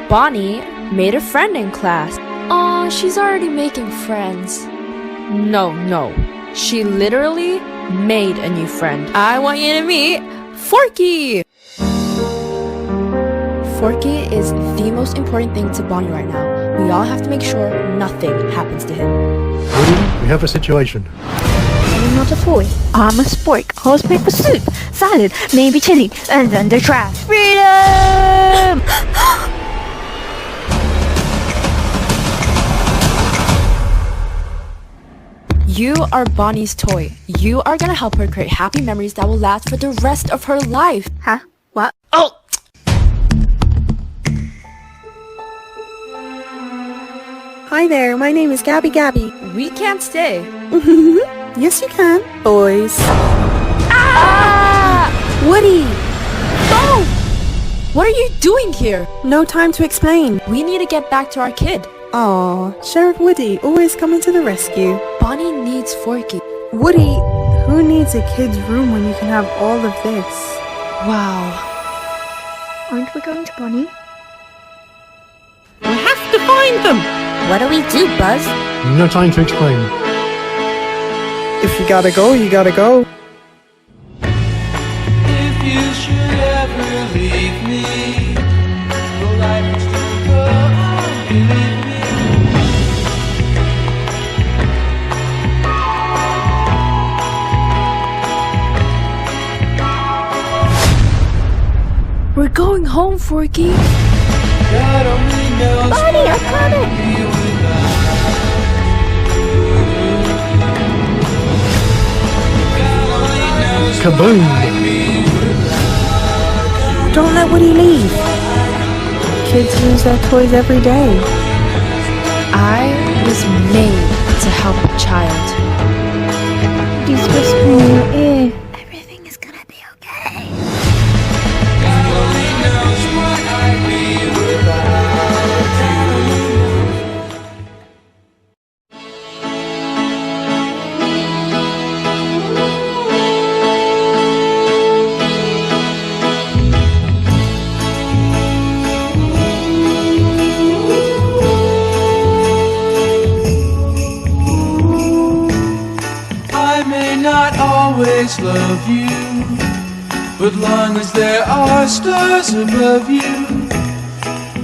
Bonnie made a friend in class. Aw, she's already making friends. No. She literally made a new friend. I want you to meet Forky! Forky is the most important thing to Bonnie right now. We all have to make sure nothing happens to him. We have a situation. I'm not a toy. I'm a spork. Horse paper soup, salad, maybe chili, and then the trash. Freedom! You are Bonnie's toy. You are gonna help her create happy memories that will last for the rest of her life. Huh? What? Oh! Hi there, my name is Gabby. We can't stay. Yes, you can, boys. Ah! Woody! No! What are you doing here? No time to explain. We need to get back to our kid. Aw, Sheriff Woody, always coming to the rescue. Bonnie needs Forky. Woody, who needs a kid's room when you can have all of this? Wow. Aren't we going to Bonnie? We have to find them! What do we do, Buzz? No time to explain. If you gotta go, you gotta go. If you should ever leave me, your life will still go on, believe me. We're going home, Forky. God only knows Bonnie, I'm coming! Kaboom! Don't let Woody leave. Kids lose their toys every day. I was made to help a child. He's whispering in your ear. Everything is gonna be okay. God only knows what I'd be without you. I may not always love you, but long as there are stars above you,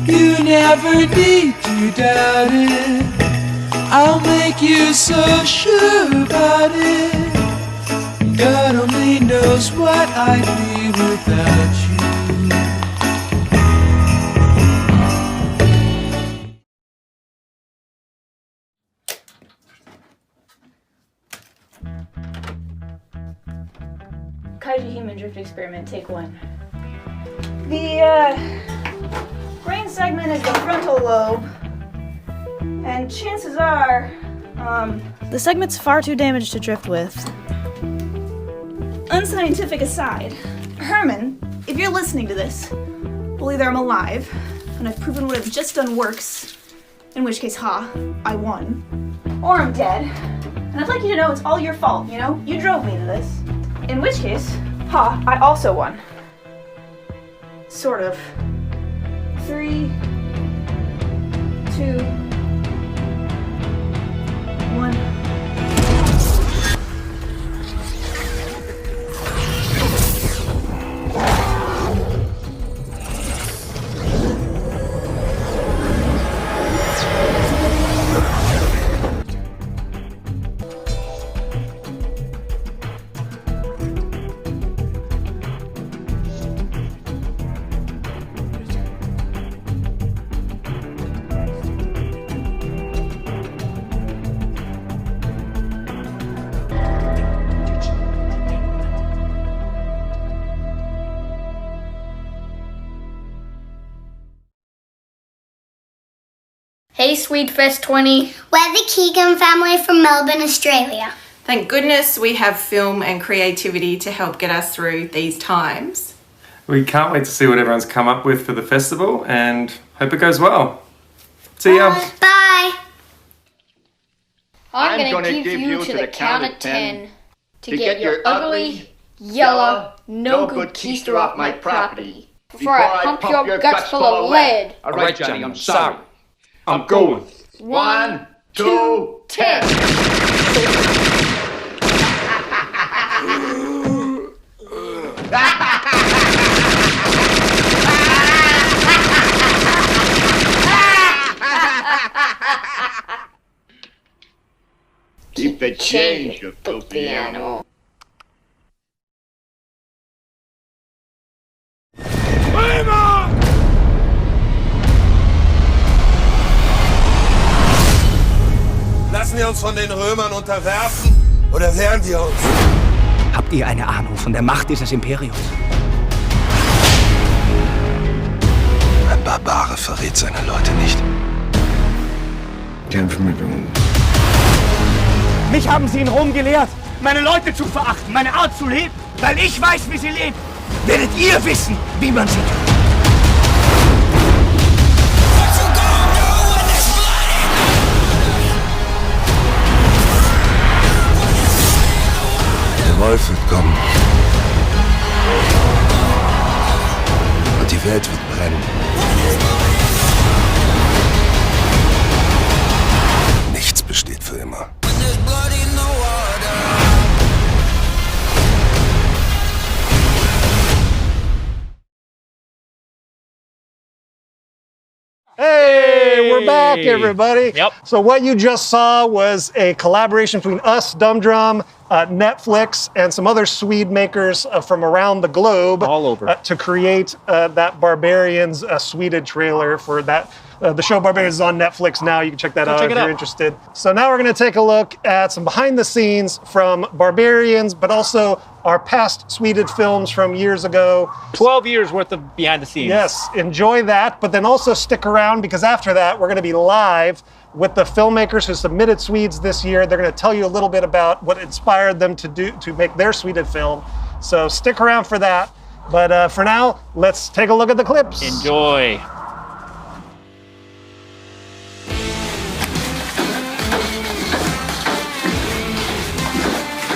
you never need to doubt it. I'll make you so sure about it. God only knows what I'd be without you. Kaiju Human Drift Experiment, take 1. The brain segment is the frontal lobe, and chances are, the segment's far too damaged to drift with. Unscientific aside, Herman, if you're listening to this, well, either I'm alive, and I've proven what I've just done works, in which case, I won, or I'm dead, and I'd like you to know it's all your fault, you know? You drove me to this. In which case, I also won. Sort of. 3, 2, 1. Hey, Swedefest 20. We're the Keegan family from Melbourne, Australia. Thank goodness we have film and creativity to help get us through these times. We can't wait to see what everyone's come up with for the festival and hope it goes well. See ya. Bye. I'm gonna give you to the count of 10 to get your ugly, yellow, no good keister off my property. before I pump your guts full of lead. All right, Johnny, I'm sorry. I'm going. 1, 2, 10. Keep the change, you filthy animal. Lassen wir uns von den Römern unterwerfen oder wehren wir uns? Habt ihr eine Ahnung von der Macht dieses Imperiums? Ein Barbare verrät seine Leute nicht. Kämpfen mit uns. Mich haben sie in Rom gelehrt, meine Leute zu verachten, meine Art zu leben. Weil ich weiß, wie sie leben, werdet ihr wissen, wie man sie tut. Der Wolf wird kommen. Und die Welt wird brennen. Nichts besteht für immer. Hey, we're back, everybody. Yep. So what you just saw was a collaboration between us, Dumb Drum, Netflix, and some other Swede makers from around the globe. All over. To create that Barbarians Sweded trailer for that. The show Barbarians is on Netflix now. You can check that out if you're interested. So now we're going to take a look at some behind the scenes from Barbarians, but also our past Sweded films from years ago. 12 years worth of behind the scenes. Yes, enjoy that, but then also stick around because after that, we're going to be live with the filmmakers who submitted Swedes this year. They're going to tell you a little bit about what inspired them to make their Sweded film. So stick around for that. But for now, let's take a look at the clips. Enjoy.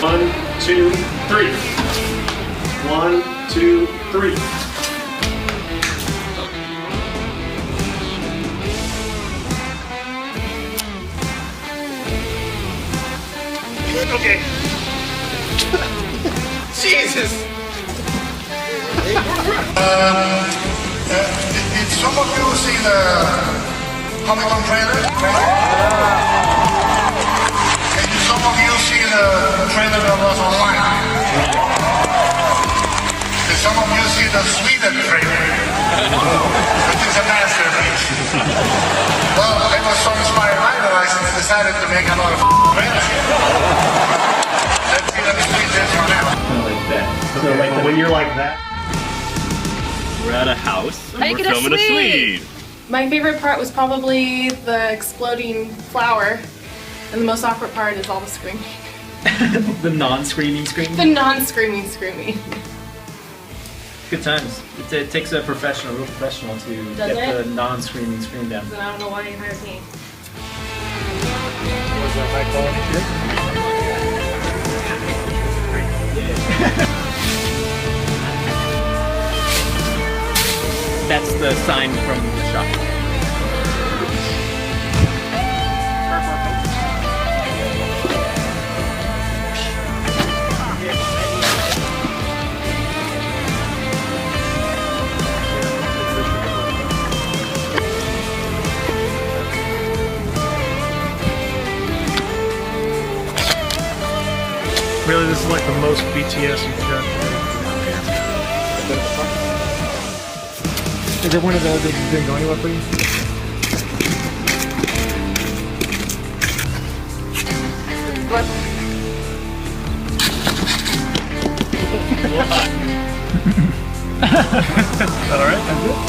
One, two, three. 1, 2, 3. Okay. Jesus! Did some of you see the Comic-Con trailer? Did some of you see the trailer that was online? Did some of you see the Sweden trailer? Which is a masterpiece. Well, I was so inspired by that I decided to make a lot of trailers. Let's see the Sweden from now. Like that. So like when you're like that. We're at a house and Make we're it a filming a Swede. My favorite part was probably the exploding flower, and the most awkward part is all the screaming. The non-screaming screaming? The non-screaming screaming. Good times. It takes a professional, real professional to Does get it? the non-screaming scream down. And I don't know why you hired me. Was that high quality shit? That's the sign from the shop. Really, this is like the most BTS you've done. Is it one of those that didn't go anywhere for you? What? Alright, I'm good.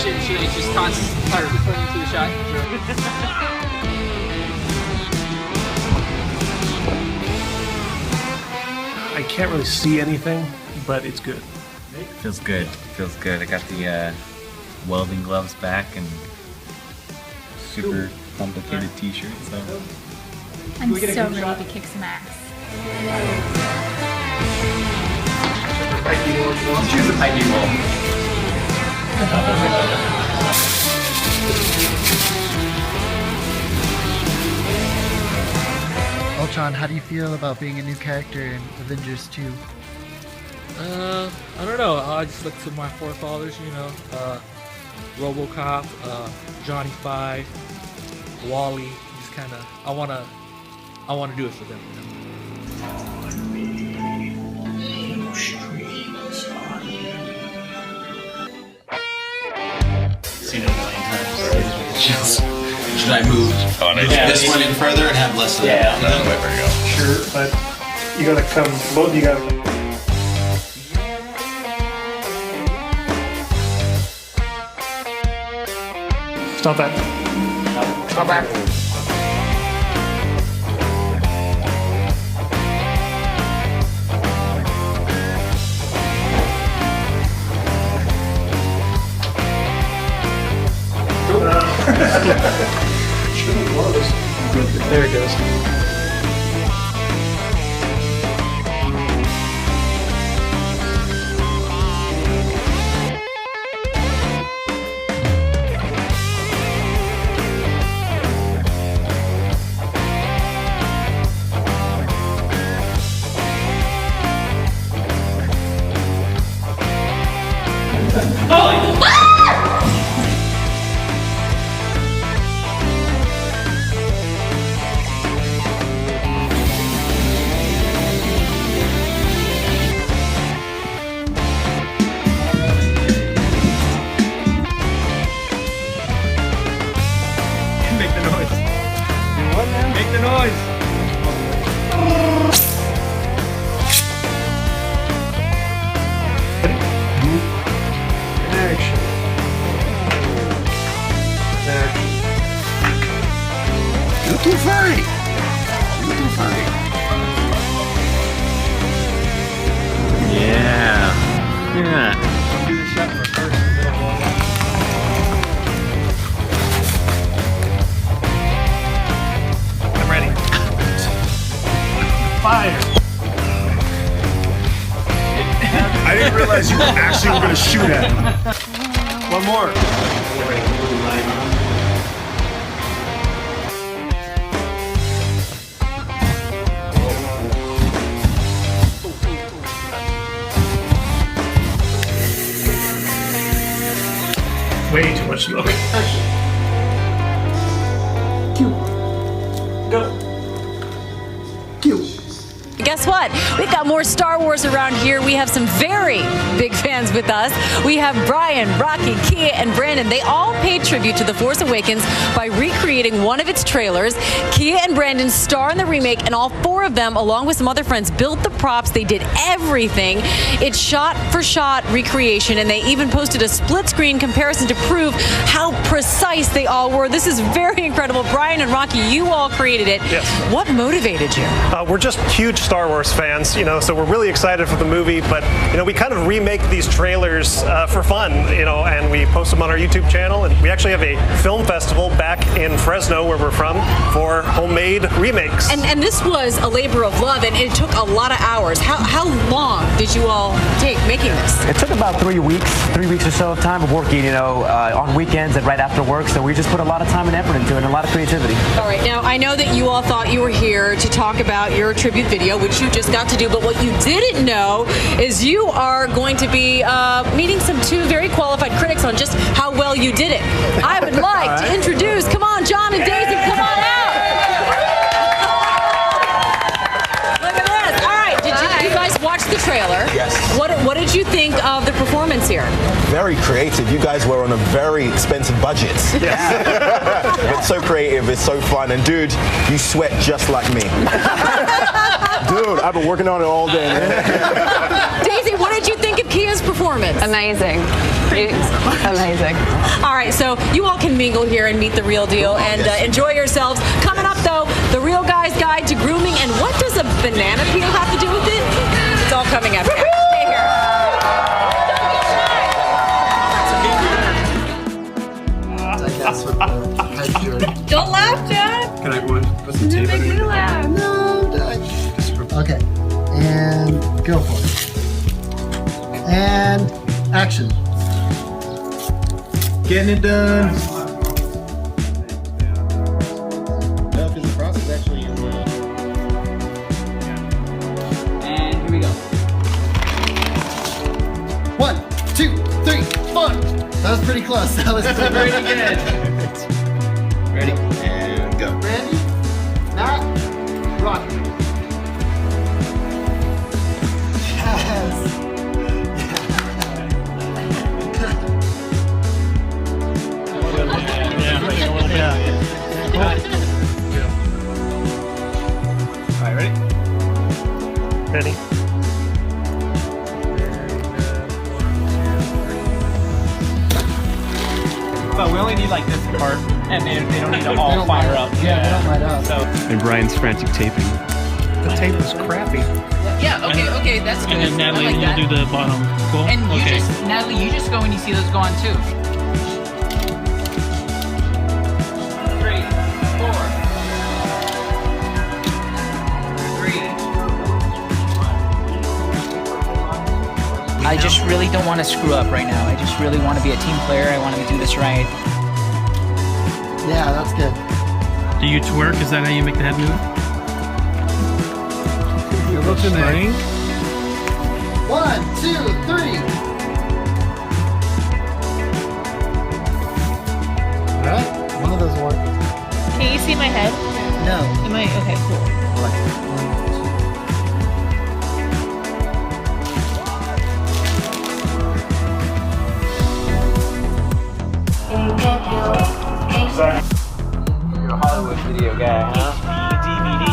Should I just start referring to the shot? I can't really see anything, but it's good. Feels good. Feels good. I got the welding gloves back and super complicated t-shirt. So I'm so ready to kick some ass. Choose a piping bowl. Ultron, how do you feel about being a new character in Avengers 2? I don't know. I just look to my forefathers, you know, RoboCop, Johnny Five, Wally. Just kind of, I wanna do it for them. You know? Seen it a million times. Should I move this one in further and have less of that? Yeah. There we go. Sure, but you gotta come, both of you gotta. Stop that. Stop that. There it goes. I didn't realize you actually were going to shoot at him. One more. Way too much smoke. Go. Guess what? We've got more Star Wars around here. We have some very big fans with us. We have Brian, Rocky, Kia, and Brandon. They all paid tribute to The Force Awakens by recreating one of its trailers. Kia and Brandon star in the remake, and all four of them, along with some other friends, built the props. They did everything. It's shot-for-shot recreation, and they even posted a split-screen comparison to prove how precise they all were. This is very incredible. Brian and Rocky, you all created it. Yes. What motivated you? We're just huge Star Wars fans, you know, so we're really excited for the movie, but, you know, we kind of remake these trailers for fun, you know, and we post them on our YouTube channel, and we actually have a film festival back in Fresno, where we're from, for homemade remakes. And this was a labor of love, and it took a lot of hours. How long did you all take making this? It took about 3 weeks or so of time of working, you know, on weekends and right after work, so we just put a lot of time and effort into it and a lot of creativity. All right, now I know that you all thought you were here to talk about your tribute video, which you just got to do, but what you didn't know is you are going to be meeting some two very qualified critics on just how well you did it. I would like to introduce, come on, John and Daisy, come on out. Look at this. All right, did you guys watch the trailer? Yes. What did you think of the performance here? Very creative. You guys were on a very expensive budget. Yes. It's so creative, it's so fun, and dude, you sweat just like me. Dude, I've been working on it all day, man. Daisy, what did you think of Kia's performance? Amazing. Amazing. All right, so you all can mingle here and meet the real deal and enjoy yourselves. Coming up, though, the Real Guy's Guide to Grooming, and what does a banana peel have to do with it? It's I guess, with the head to it. Don't laugh, John. Can I put some tape Make me laugh. Okay, and go for it. And action. Getting it done. No, because the cross is actually in the... And here we go. 1, 2, 3, 4. That was pretty close. That was Pretty good. Ready? And go. Randy, Matt, Rocky. Yes. All right, ready? Ready? But we only need like this part, and they don't need to all fire up. Yeah, they don't light up. So And Brian's frantic taping. The tape was crappy. Yeah, okay, that's good. and then Natalie, I like that. you'll do the bottom. Cool. And you okay. just, Natalie, you just go when you see those go on too. 3, 4. 3. I just really don't want to screw up right now. I just really want to be a team player. I want to do this right. Yeah, that's good. Do you twerk? Is that how you make the head move? You're looking at 1, 2, 3. All right, one of those worked. Can you see my head? No. Am I? Okay, cool. You're a Hollywood video guy, huh? DVD.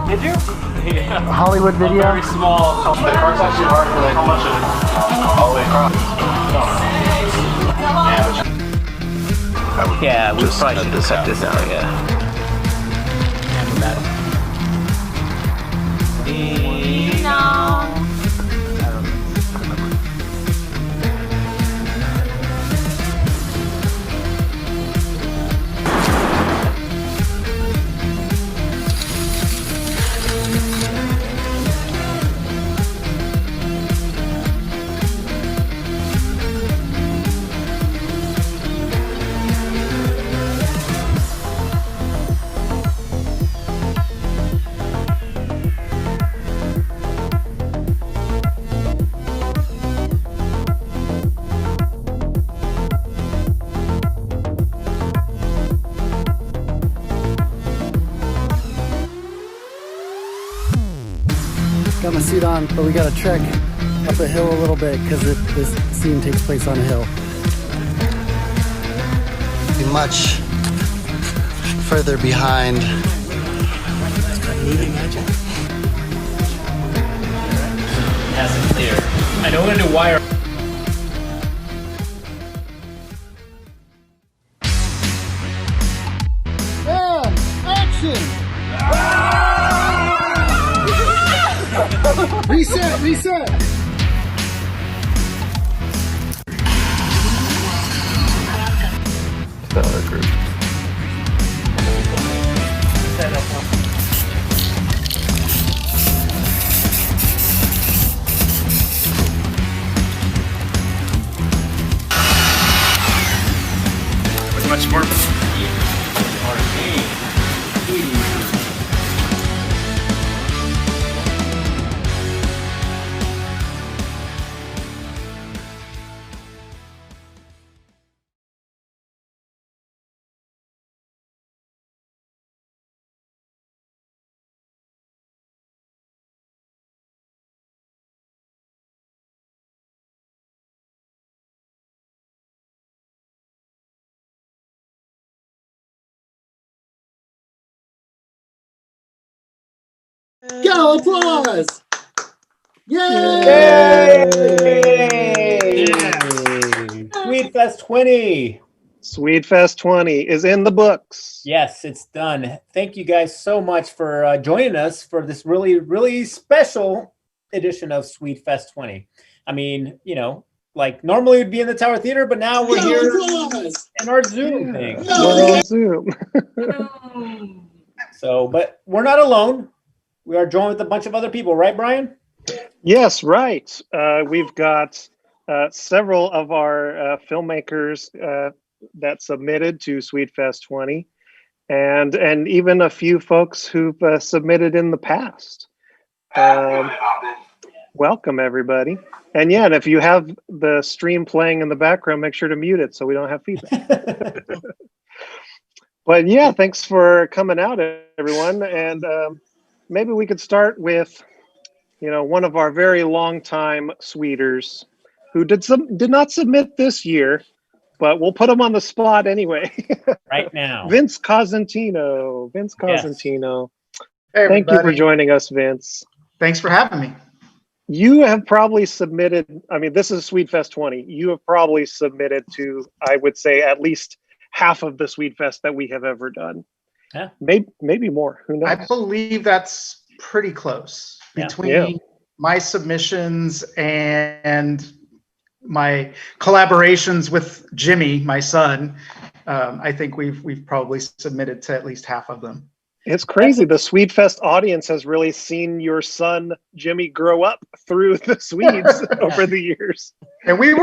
Did you? Yeah. Hollywood video? Very small. The cart's actually hard for like how much of it? All the way across. Yeah, we probably should cut this out, yeah. No. Got my suit on, but we got to trek up a hill a little bit because this scene takes place on a hill. Be much further behind. Nice and clear. I know we're gonna do wire. And action! Reset! The other group. Much more. Go, applause! Yay! Swedefest 20. Swedefest 20 is in the books. Yes, it's done. Thank you guys so much for joining us for this really, really special edition of Swedefest 20. I mean, you know, like normally we'd be in the Tower Theater, but now we're here in our Zoom thing. We're on Zoom. So, but we're not alone. We are joined with a bunch of other people, right, Brian? Yes, right. We've got several of our filmmakers that submitted to Swedefest 20, and even a few folks who've submitted in the past. Welcome, everybody. And yeah, and if you have the stream playing in the background, make sure to mute it so we don't have feedback. But yeah, thanks for coming out, everyone. And maybe we could start with, one of our very long time Sweders who did not submit this year, but we'll put him on the spot anyway. Right now. Vince Cosentino. Yes. Hey, thank you for joining us, Vince. Thanks for having me. You have probably submitted, this is Swedefest 20. You have probably submitted to, I would say, at least half of the Swedefest that we have ever done. Yeah. Maybe more. Who knows? I believe that's pretty close. Between my submissions and my collaborations with Jimmy, my son, I think we've probably submitted to at least half of them. It's crazy. The Swedefest audience has really seen your son Jimmy grow up through the Swedes over the years. And we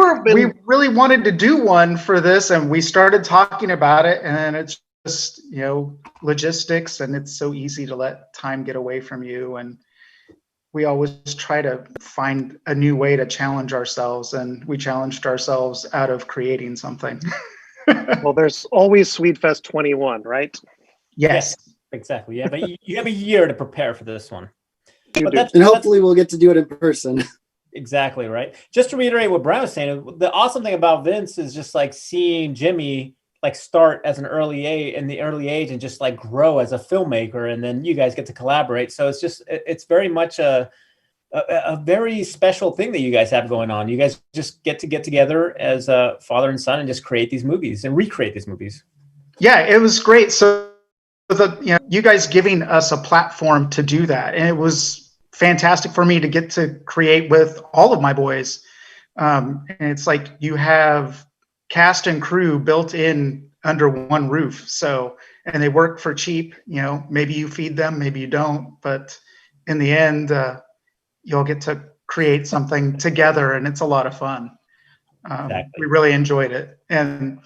really wanted to do one for this, and we started talking about it, and it's just logistics, and it's so easy to let time get away from you, and we always try to find a new way to challenge ourselves, and we challenged ourselves out of creating something. Well, there's always Swedefest 21, right? Yes. Exactly. Yeah, but you have a year to prepare for this one. And hopefully we'll get to do it in person. Exactly, right. Just to reiterate what Brian was saying, the awesome thing about Vince is just like seeing Jimmy like start as an early age and just like grow as a filmmaker, and then you guys get to collaborate. So it's very much a very special thing that you guys have going on. You guys just get together as a father and son and just create these movies and recreate these movies. Yeah, it was great. So you guys giving us a platform to do that, and it was fantastic for me to get to create with all of my boys. And it's like you have cast and crew built in under one roof, and they work for cheap. Maybe you feed them, maybe you don't, but in the end, you'll get to create something together, and it's a lot of fun. Exactly. We really enjoyed it, and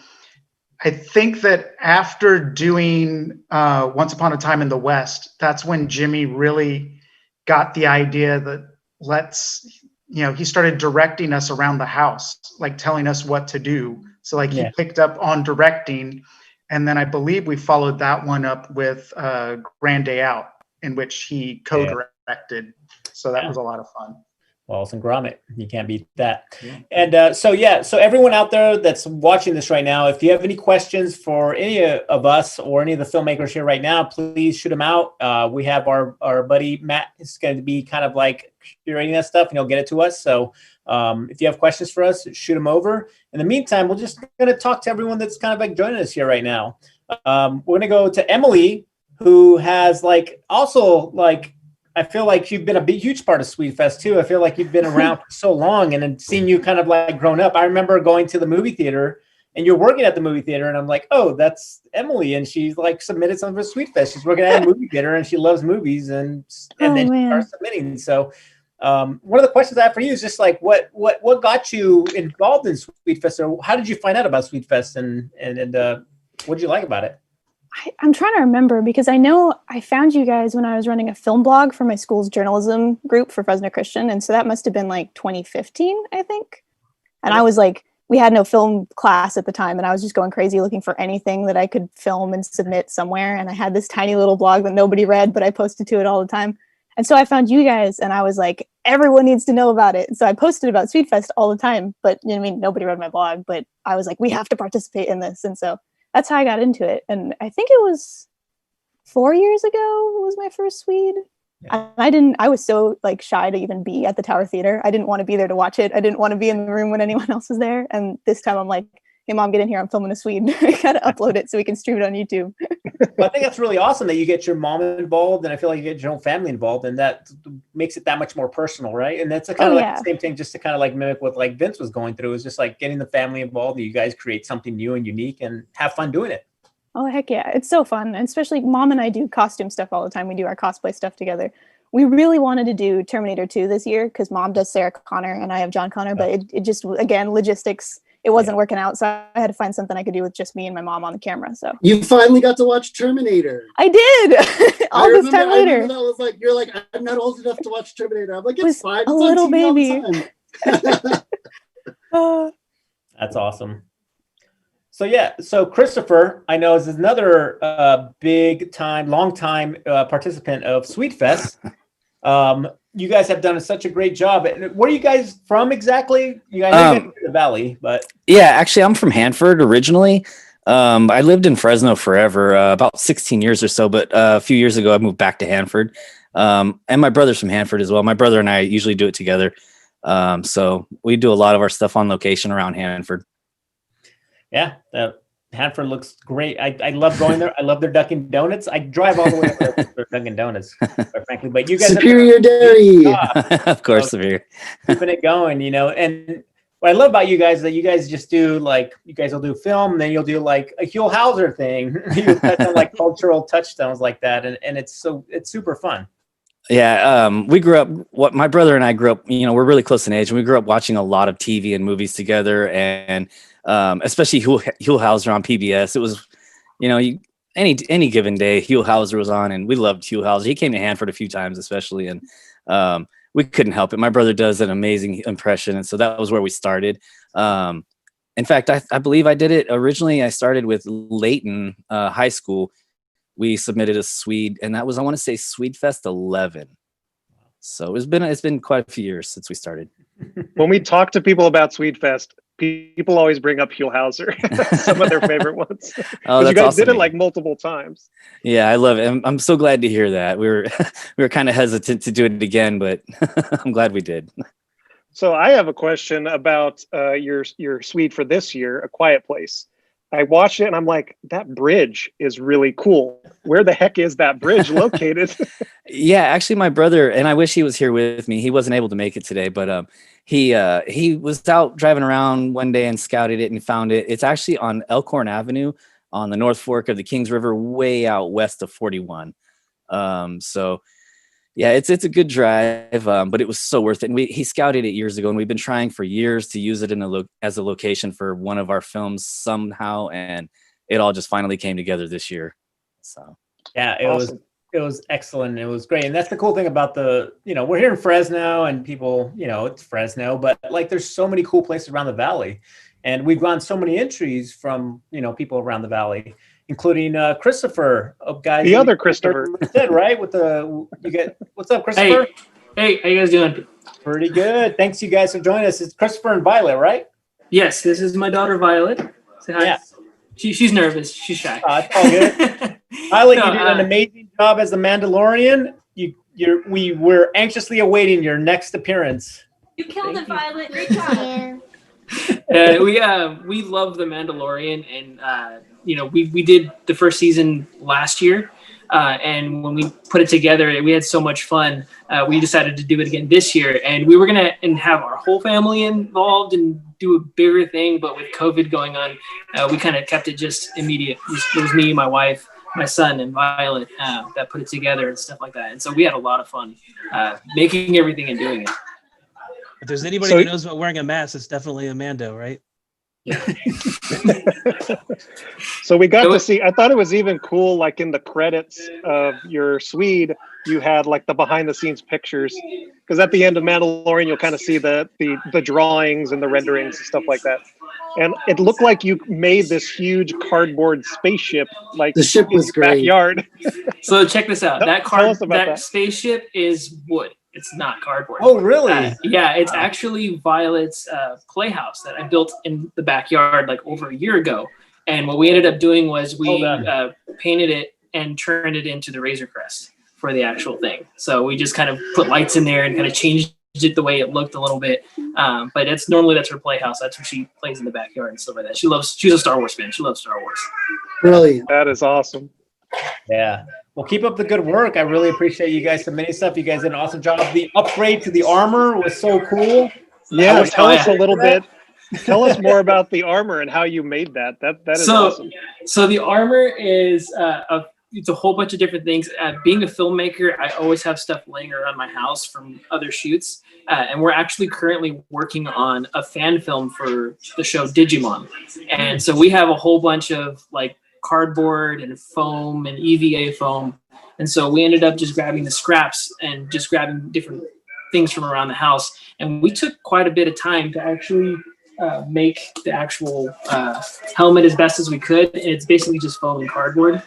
I think that after doing Once Upon a Time in the West, that's when Jimmy really got the idea that he started directing us around the house, like telling us what to do. So he picked up on directing, and then I believe we followed that one up with Grand Day Out, in which he co-directed. So that was a lot of fun. Wallace and Gromit. You can't beat that. Yeah. And so everyone out there that's watching this right now, if you have any questions for any of us or any of the filmmakers here right now, please shoot them out. We have our buddy Matt is going to be kind of like curating that stuff, and he'll get it to us. So if you have questions for us, shoot them over. In the meantime, we're just going to talk to everyone that's kind of like joining us here right now. We're going to go to Emily, who has I feel like you've been a huge part of Swedefest too. I feel like you've been around for so long, and then seeing you kind of like grown up. I remember going to the movie theater, and you're working at the movie theater, and I'm like, oh, that's Emily, and she's like submitted something for Swedefest. She's working at a movie theater, and she loves movies, and then she starts submitting. So one of the questions I have for you is just like, what got you involved in Swedefest, or how did you find out about Swedefest, and what did you like about it? I'm trying to remember, because I know I found you guys when I was running a film blog for my school's journalism group for Fresno Christian. And so that must have been like 2015, I think. And I was like, we had no film class at the time, and I was just going crazy looking for anything that I could film and submit somewhere. And I had this tiny little blog that nobody read, but I posted to it all the time. And so I found you guys, and I was like, everyone needs to know about it. And so I posted about Swedefest all the time, but nobody read my blog, but I was like, we have to participate in this. And so that's how I got into it. And I think it was 4 years ago was my first Swede. Yeah. I was so like shy to even be at the Tower Theater. I didn't want to be there to watch it. I didn't want to be in the room when anyone else was there. And this time I'm like, hey mom, get in here, I'm filming a Swede. I gotta upload it so we can stream it on YouTube. Well, I think that's really awesome that you get your mom involved, and I feel like you get your own family involved, and that makes it that much more personal, right? And that's kind of like the same thing, just to kind of like mimic what like Vince was going through, is just like getting the family involved, and you guys create something new and unique and have fun doing it. Oh heck yeah, it's so fun. And especially mom and I do costume stuff all the time. We do our cosplay stuff together. We really wanted to do Terminator 2 this year because mom does Sarah Connor and I have John Connor, but it just, again, logistics, it wasn't working out. So I had to find something I could do with just me and my mom on the camera. So you finally got to watch Terminator. I did. All this time later. That was like, you're like, I'm not old enough to watch Terminator. I'm like, it's fine. It's a little baby. That's awesome. So yeah, so Christopher, I know, is another big time, long time participant of Swedefest. You guys have done such a great job. Where are you guys from exactly? You guys are in the Valley, but yeah, actually, I'm from Hanford originally. I lived in Fresno forever, about 16 years or so, but a few years ago, I moved back to Hanford. And my brother's from Hanford as well. My brother and I usually do it together. So we do a lot of our stuff on location around Hanford. Yeah, Hanford looks great. I love going there. I love their Dunkin' Donuts. I drive all the way up there for Dunkin' Donuts, quite frankly. But you guys Superior Dairy, of course, Superior. Keeping it going, you know. And what I love about you guys is that you guys just do like, you guys will do film, then you'll do like a Huell Hauser thing. You touch on like cultural touchstones like that, and it's super fun. Yeah, we grew up. My brother and I grew up. You know, we're really close in age, and we grew up watching a lot of TV and movies together, and especially Huell Hauser on PBS. It was, you know, any given day, Huell Hauser was on, and we loved Huell Hauser. He came to Hanford a few times, especially, and we couldn't help it. My brother does an amazing impression, and so that was where we started. In fact, I believe I did it originally. I started with Layton High School. We submitted a Swede, and that was, I want to say, Swedefest 11. So it's been quite a few years since we started. When we talk to people about Swedefest, people always bring up Huell Hauser, some of their favorite ones. Oh, that's you guys awesome, did it like multiple times. Yeah, I love it. I'm so glad to hear that. We were kind of hesitant to do it again, but I'm glad we did. So I have a question about your Swede for this year, A Quiet Place. I watched it and I'm like, that bridge is really cool. Where the heck is that bridge located? Yeah, actually, my brother, and I wish he was here with me. He wasn't able to make it today, but he was out driving around one day and scouted it and found it. It's actually on Elkhorn Avenue on the North Fork of the Kings River, way out west of 41. So yeah, it's a good drive, but it was so worth it. And he scouted it years ago, and we've been trying for years to use it as a location for one of our films somehow, and it all just finally came together this year. So yeah, it was excellent. It was great, and that's the cool thing about we're here in Fresno, and people, it's Fresno, but like there's so many cool places around the valley, and we've gotten so many entries from people around the valley, including Christopher, guys. The other Christopher, right? What's up, Christopher? Hey, how you guys doing? Pretty good. Thanks, you guys, for joining us. It's Christopher and Violet, right? Yes, this is my daughter Violet. Say hi. Yeah. She's nervous. She's shy. It's all good. Violet, you did an amazing job as the Mandalorian. We were anxiously awaiting your next appearance. You killed it, Violet. Great job. We love the Mandalorian, and we did the first season last year, and when we put it together, we had so much fun. We decided to do it again this year, and we were gonna have our whole family involved and do a bigger thing, but with COVID going on, we kind of kept it just immediate. It was me, my wife, my son, and Violet that put it together and stuff like that. And so we had a lot of fun making everything and doing it. If there's anybody who knows about wearing a mask, it's definitely a Mando, right? Yeah. So we got to see, I thought it was even cool, like in the credits of your Swede, you had like the behind the scenes pictures, because at the end of Mandalorian, you'll kind of see the drawings and the renderings and stuff like that. And it looked like you made this huge cardboard spaceship, like the ship was great. Backyard. So check this out. That spaceship is wood. It's not cardboard. Oh, really? Yeah, it's actually Violet's playhouse that I built in the backyard like over a year ago. And what we ended up doing was we painted it and turned it into the Razor Crest for the actual thing. So we just kind of put lights in there and kind of changed it the way it looked a little bit. But that's her playhouse. That's where she plays in the backyard and stuff like that. She's a Star Wars fan. She loves Star Wars. Brilliant. That is awesome. Yeah. Well, keep up the good work. I really appreciate you guys submitting stuff. You guys did an awesome job. The upgrade to the armor was so cool. Yeah, tell us a little bit. Tell us more about the armor and how you made that. That is awesome. So the armor is it's a whole bunch of different things. Being a filmmaker, I always have stuff laying around my house from other shoots. And we're actually currently working on a fan film for the show Digimon. And so we have a whole bunch of like cardboard and foam and EVA foam. And so we ended up just grabbing the scraps and just grabbing different things from around the house. And we took quite a bit of time to actually make the actual helmet as best as we could. And it's basically just foam and cardboard.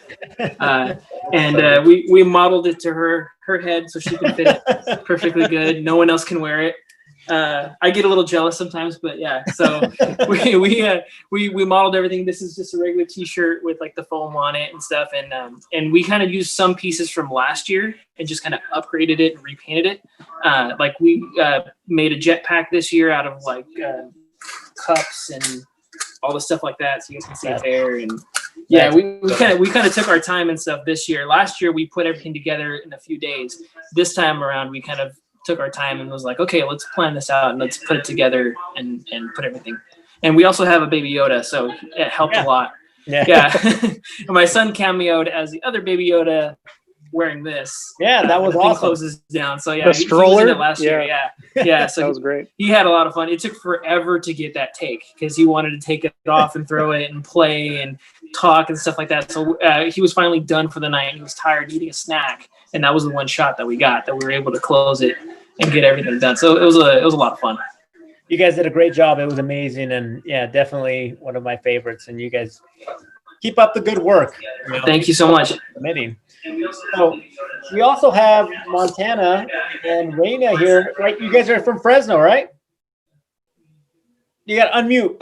We modeled it to her head so she can fit it perfectly good. No one else can wear it. I get a little jealous sometimes, but yeah. So we modeled everything. This is just a regular T-shirt with like the foam on it and stuff, and we kind of used some pieces from last year and just kind of upgraded it and repainted it. Like we made a jetpack this year out of like cups and all the stuff like that, so you guys can see it there. And yeah, we kind of took our time and stuff this year. Last year we put everything together in a few days. This time around we kind of took our time and was like, okay, let's plan this out and let's put it together and put everything. And we also have a Baby Yoda, so it helped a lot. Yeah. And my son cameoed as the other Baby Yoda wearing this. Yeah, that was awesome. Closes down. So yeah, the stroller? He was in it last year. Yeah. So that was great. He had a lot of fun. It took forever to get that take because he wanted to take it off and throw it and play and talk and stuff like that. So he was finally done for the night. He was tired, eating a snack, and that was the one shot that we got that we were able to close it and get everything done. So it was a lot of fun. You guys did a great job. It was amazing, and yeah, definitely one of my favorites. And you guys keep up the good work. Thank you so much. Submitting. So we also have Montana and Raina here, right? You guys are from Fresno, right? You got to unmute.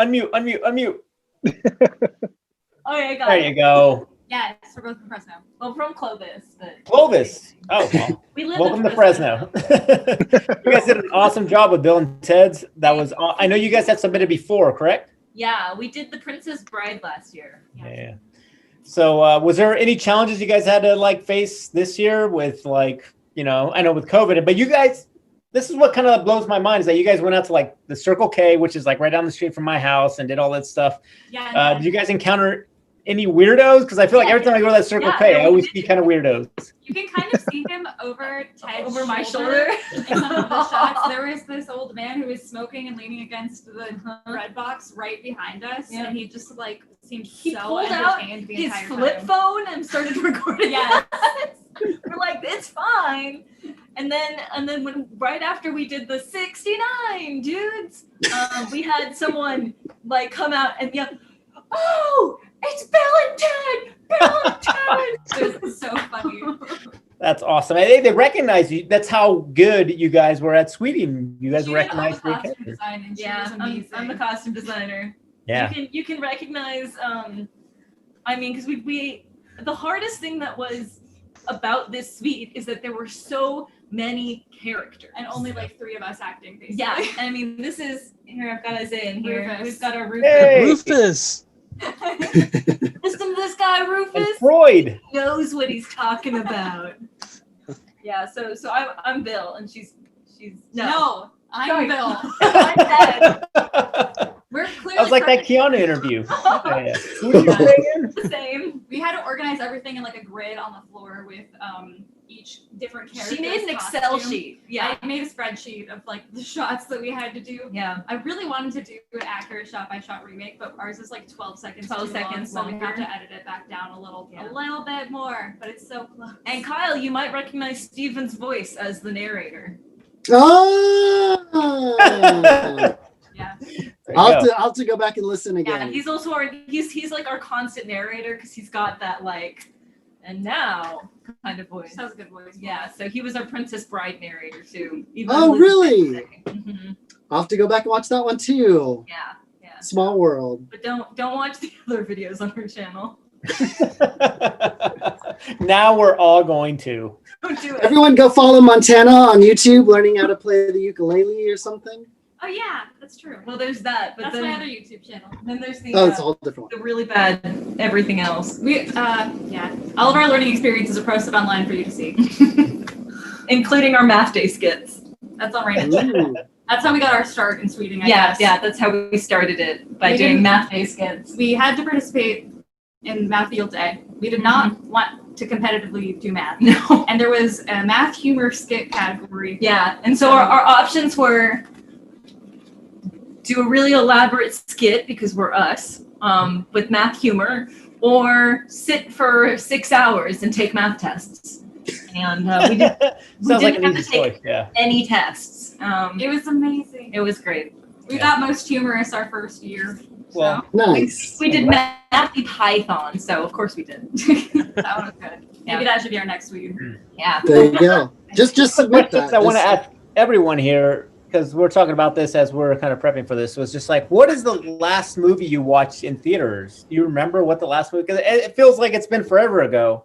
Oh, yeah, I got there it. you go. Yes, we're both from Fresno. Well, from Clovis. But Clovis. Oh, well. We live Welcome in to Fresno. You guys did an awesome job with Bill and Ted's. That was. I know you guys had submitted before, correct? Yeah, we did the Princess Bride last year. Yeah. So, was there any challenges you guys had to like face this year with like, I know with COVID, but you guys, this is what kind of blows my mind is that you guys went out to like the Circle K, which is like right down the street from my house, and did all that stuff. Yeah. Did you guys encounter any weirdos? Because I feel like every time I go to that Circle K, I always see kind of weirdos. You can kind of see him over my shoulder in some of the shots. There was this old man who was smoking and leaning against the bread box right behind us, and he just like seemed so pulled out entertained the his entire flip time. phone and started recording. Yeah, we're like, it's fine. And then when right after we did the 69 dudes, we had someone like come out and yell, "Oh, it's Bill and Ted! It was so funny." That's awesome. And they recognize you. That's how good you guys were at Sweden. You guys recognized the characters. Yeah, I'm the costume designer. Yeah. You can recognize. Because we the hardest thing that was about this suite is that there were so many characters And only like 3 of us acting, basically. Yeah, I mean, this is here. I've got Isaiah in here. Rufus. We've got our Rufus. Hey. Rufus. Listen to this guy, Rufus. And Freud knows what he's talking about. Yeah, so I'm Bill, and she's No, I'm Sorry. Bill. I'm Ted. We're clearly. I was like that Keanu interview. Yeah. Who did you say again? The same. We had to organize everything in like a grid on the floor with each different character. She made an Excel sheet. Yeah, I made a spreadsheet of like the shots that we had to do. Yeah. I really wanted to do an accurate shot-by-shot remake, but ours is like 12 seconds. 12 too seconds long, so we have longer. to edit it back down a little bit more. But it's so close. And Kyle, you might recognize Steven's voice as the narrator. Oh. Yeah. I'll have to go back and listen again. Yeah, he's also he's like our constant narrator because he's got that like, and now kind of voice. Has a good voice. Yeah, so he was our Princess Bride narrator too. Oh, really? Mm-hmm. I'll have to go back and watch that one too. Yeah. Small world. But don't watch the other videos on her channel. Now we're all going to. Don't do it. Everyone go follow Montana on YouTube, learning how to play the ukulele or something. Oh yeah, that's true. Well, there's that, but That's then my other YouTube channel. then there's the Oh, it's a whole different the really bad everything else, We yeah, all of our learning experiences are posted online for you to see. including our math day skits. That's all right. one. That's how we got our start in Sweden. I Yeah, guess. yeah, that's how we started it by We doing didn't- math day skits. We had to participate in math field day. We did not want to competitively do math. No. And there was a math humor skit category. Yeah, and so our options were do a really elaborate skit because we're us with math humor, or sit for 6 hours and take math tests. And we didn't Sounds like an have to easy take choice. Yeah. any tests. It was amazing. It was great. We got most humorous our first year. Well, Nice. We did Mathy Python, so of course we did. That one was good. Maybe that should be our next week. Yeah. There you go. Just submit Questions that. I want to Just- ask everyone here, because we're talking about this as we're kind of prepping for this, was just like, what is the last movie you watched in theaters? Do you remember what the last movie? Because it feels like it's been forever ago.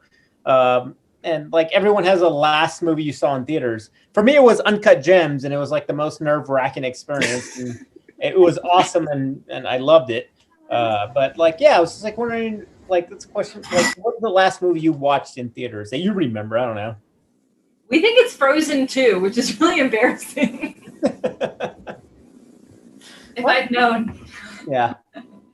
And like everyone has a last movie you saw in theaters. For me, it was Uncut Gems, and it was like the most nerve-wracking experience. And it was awesome, and I loved it. But like, yeah, I was just like wondering, like, that's a question. Like, what's the last movie you watched in theaters that you remember? I don't know. We think it's Frozen 2, which is really embarrassing. If I'd known. Yeah.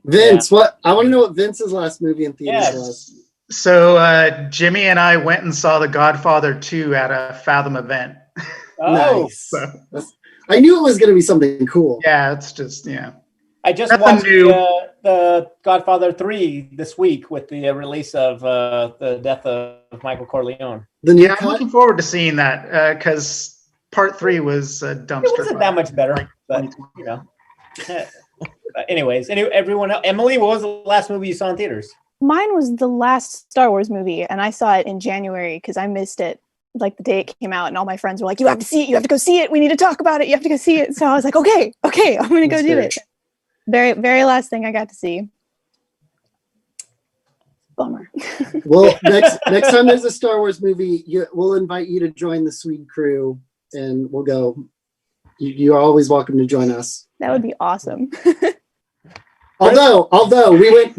Vince, what? I want to know what Vince's last movie in theaters was. So Jimmy and I went and saw The Godfather 2 at a Fathom event. Oh. Nice. I knew it was going to be something cool. Yeah, it's just, yeah. I just Nothing watched new. the Godfather 3 this week with the release of the death of Michael Corleone. The new Yeah, I'm looking forward to seeing that because part 3 was a dumpster. It wasn't that much better, but you know. Anyways, everyone else, Emily, what was the last movie you saw in theaters? Mine was the last Star Wars movie, and I saw it in January because I missed it like the day it came out, and all my friends were like, "You have to see it. You have to go see it. We need to talk about it. You have to go see it." So I was like, "Okay, I'm gonna go do it." Very, very last thing I got to see. Bummer. Well, next time there's a Star Wars movie, we'll invite you to join the Swede crew, and we'll go. You're always welcome to join us. That would be awesome. Although we went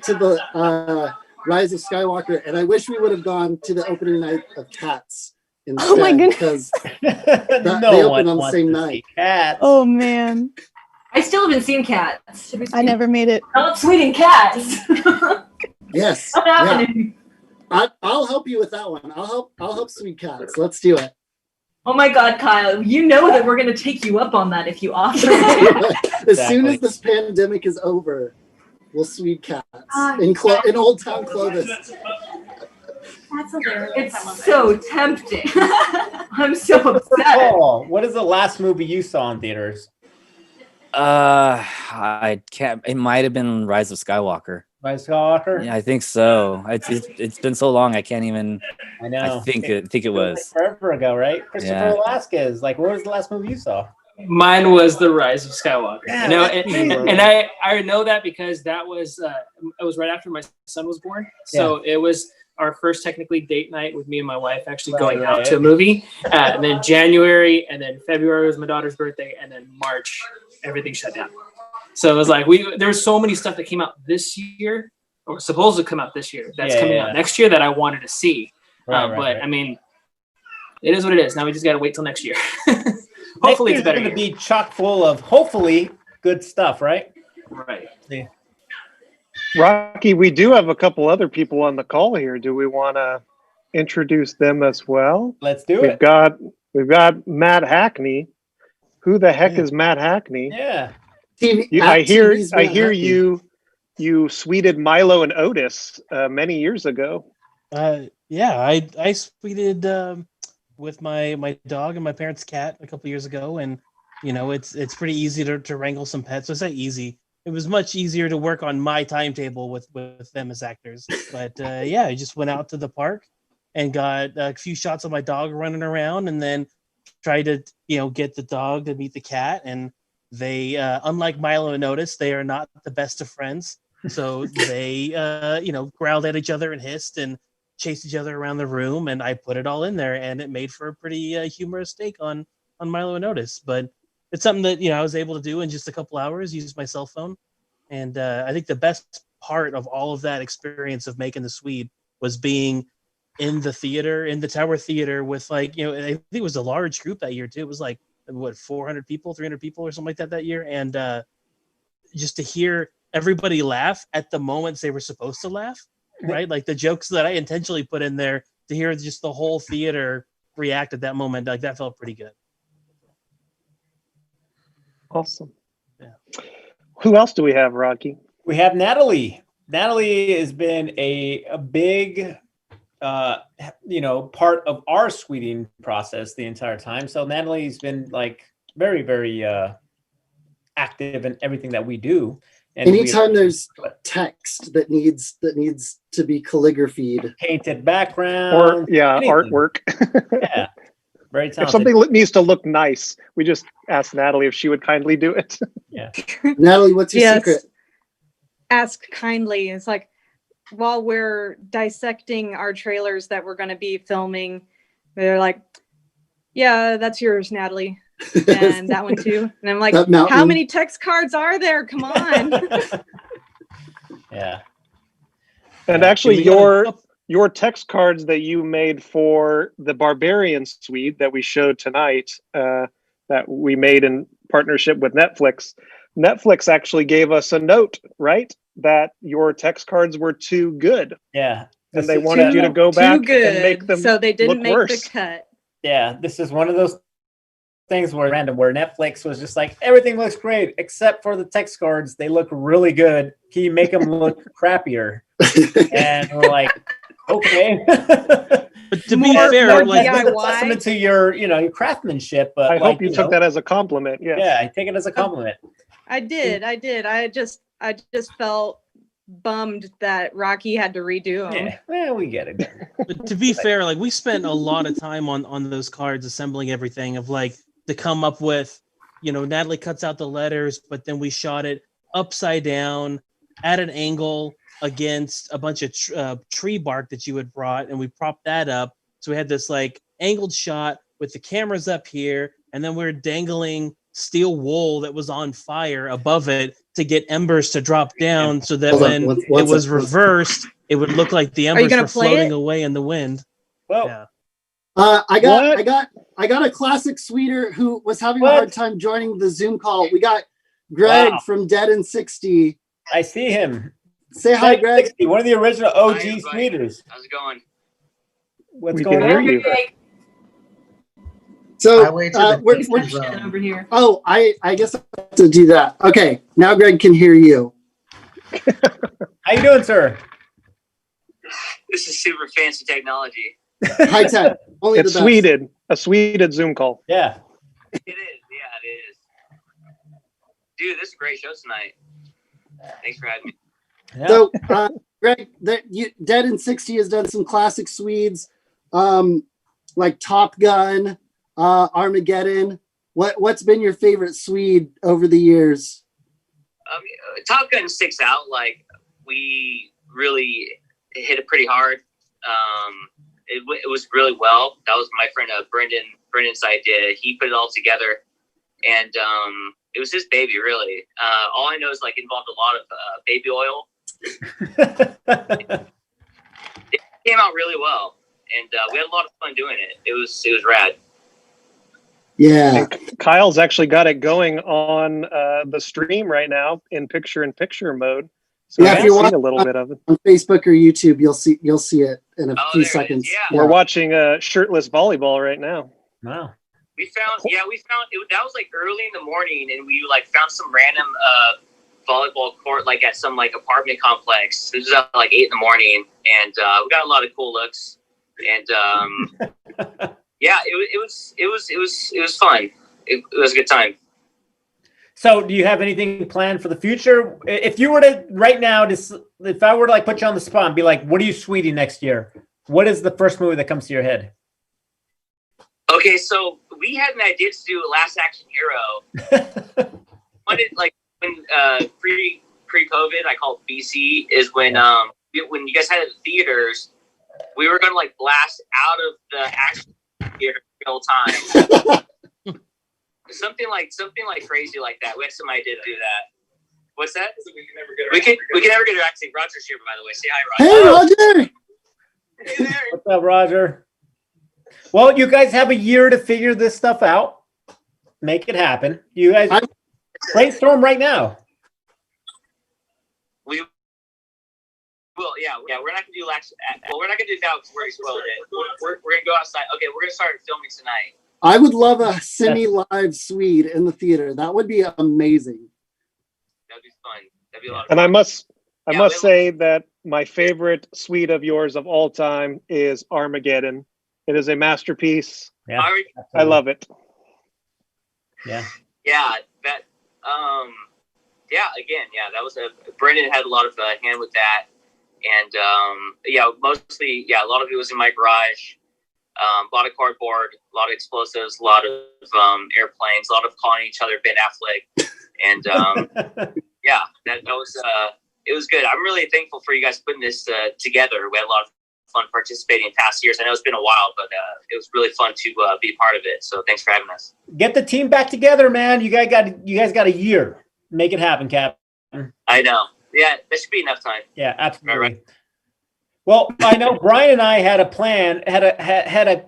to the Rise of Skywalker, and I wish we would have gone to the opening night of Cats instead. Oh my goodness. Because they opened on the same night. Cats. Oh man. I still haven't seen Cats. I never made it. Not Sweden Cats. Yes. What's happening? I'll help you with that one. I'll help Sweet Cats. Let's do it. Oh my God, Kyle! You know that we're gonna take you up on that if you offer it. As soon as this pandemic is over, we'll Sweet Cats in Old Town Clovis. That's hilarious. It's so tempting. I'm so upset. Paul, what is the last movie you saw in theaters? I can't. It might have been Rise of Skywalker. Rise of Skywalker. Yeah, I think so. It's been so long. I can't even. I know. I think it was like forever ago, right? Christopher Yeah. Velasquez. Like, what was the last movie you saw? Mine was The Rise of Skywalker. Yeah, You know, that's me, bro. and I know that because that was it was right after my son was born. So it was our first technically date night with me and my wife actually going out to a movie. And then January, and then February was my daughter's birthday, and then March everything shut down. So it was like there was so many stuff that came out this year, or supposed to come out this year, that's coming out next year that I wanted to see. But I mean, it is what it is. Now we just got to wait till next year. Hopefully it's better. Going to be chock full of hopefully good stuff, right? Right. Yeah. Rocky, we do have a couple other people on the call here. Do we want to introduce them as well? Let's do We've it. got Matt Hackney. Who the heck is Matt Hackney? Yeah. I hear you sweeted Milo and Otis many years ago. Yeah, I sweeted with my dog and my parents' cat a couple years ago, and you know it's pretty easy to wrangle some pets. So it's not easy. It was much easier to work on my timetable with them as actors. But yeah, I just went out to the park and got a few shots of my dog running around, and then tried to get the dog to meet the cat. And they unlike Milo and Otis, they are not the best of friends. So they growled at each other and hissed and chase each other around the room, and I put it all in there, and it made for a pretty humorous take on Milo and Otis. But it's something that I was able to do in just a couple hours. Use my cell phone, and I think the best part of all of that experience of making the Swede was being in the theater, in the Tower Theater, with I think it was a large group that year too. It was 400 people, 300 people, or something like that year, and just to hear everybody laugh at the moments they were supposed to laugh, right? Like the jokes that I intentionally put in there, to hear just the whole theater react at that moment, like that felt pretty good. Awesome. Yeah. Who else do we have, Rocky? We have Natalie. Natalie has been a big part of our sweeting process the entire time. So Natalie's been very, very active in everything that we do. And anytime there's text that needs to be calligraphied, painted background, or artwork. Yeah, very talented. If something needs to look nice, we just ask Natalie if she would kindly do it. Yeah. Natalie, what's your secret? Ask kindly. It's like, while we're dissecting our trailers that we're going to be filming, they're like, yeah, that's yours, Natalie. And that one too. And I'm like, how many text cards are there? Come on. Yeah. And actually your text cards that you made for the Barbarian Swede that we showed tonight, that we made in partnership with Netflix actually gave us a note, right? That your text cards were too good. Yeah. And they wanted you to go back and make them so they didn't look make worse. the cut. Yeah, this is one of those things where Netflix was just like, everything looks great except for the text cards. They look really good. Can you make them look crappier? And we're like, okay. But to be fair, testament to your craftsmanship. But I hope you took that as a compliment. Yes. Yeah, I take it as a compliment. I did. I just felt bummed that Rocky had to redo them. Yeah, well, we get it. But to be fair, we spent a lot of time on those cards, assembling everything to come up with, Natalie cuts out the letters, but then we shot it upside down at an angle against a bunch of tree bark that you had brought, and we propped that up. So we had this angled shot with the cameras up here, and then we were dangling steel wool that was on fire above it to get embers to drop down, so that when it was reversed, it would look like the embers were floating away in the wind. Well, yeah. I got a classic Sweeder who was having a hard time joining the Zoom call. We got Greg from Dead in 60. I see him. Say hi, Greg. 60, one of the original OG Sweeders. How's it going? What's going on? So we're over here. Oh, I guess I have to do that. Okay, now Greg can hear you. How you doing, sir? This is super fancy technology. High tech. Only it's the best. Sweded. A Sweded Zoom call. Yeah. It is. Yeah, it is. Dude, this is a great show tonight. Thanks for having me. Yeah. So, Greg, Dead in 60 has done some classic Swedes, like Top Gun, Armageddon. What's been your favorite Swede over the years? Top Gun sticks out. We really hit it pretty hard. It was really well. That was my friend Brendan's idea. He put it all together, and it was his baby, really. All I know is it involved a lot of baby oil. It came out really well, and we had a lot of fun doing it. It was rad. Yeah. And Kyle's actually got it going on the stream right now in picture-in-picture mode. So Yeah, if you're seen watching a little bit of it on Facebook or YouTube, you'll see it in a few seconds. Yeah. We're watching shirtless volleyball right now. Wow. We found it. That was early in the morning, and we found some random volleyball court at some apartment complex. This was at 8 in the morning, and we got a lot of cool looks. And yeah, it was fun. It was a good time. So, do you have anything planned for the future? If you were to right now, if I were to put you on the spot and be like, "What are you sweeting next year?" What is the first movie that comes to your head? Okay, so we had an idea to do a Last Action Hero. When pre-COVID, I call it BC, is when you guys had it at the theaters. we were gonna like blast out of the action theater the whole time. something like crazy like that. We had some idea to do that. What's that? We can never get her acting. Roger's here, by the way. Say hi, Roger. Hey, Roger. Hey there. What's up, Roger? Well, you guys have a year to figure this stuff out. Make it happen. You guys brainstorm right now. We will, yeah. We're not gonna do action. Well, we're not gonna do that because we spoiled it. We're gonna go outside. Okay, we're gonna start filming tonight. I would love a semi-live Swede in the theater. That would be amazing. That'd be fun. That'd be a lot of And fun. I must say that my favorite Swede of yours of all time is Armageddon. It is a masterpiece. Yeah, I love it. Yeah. Yeah, that. That was Brendan had a lot of hand with that, and mostly a lot of it was in my garage. A lot of cardboard, a lot of explosives, a lot of airplanes, a lot of calling each other Ben Affleck, and that was it was good. I'm really thankful for you guys putting this together. We had a lot of fun participating in past years. I know it's been a while, but it was really fun to be part of it. So thanks for having us. Get the team back together, man. You guys got a year. Make it happen, Cap. I know. Yeah, that should be enough time. Yeah, absolutely. Right. Well, I know Brian and I had a plan, had a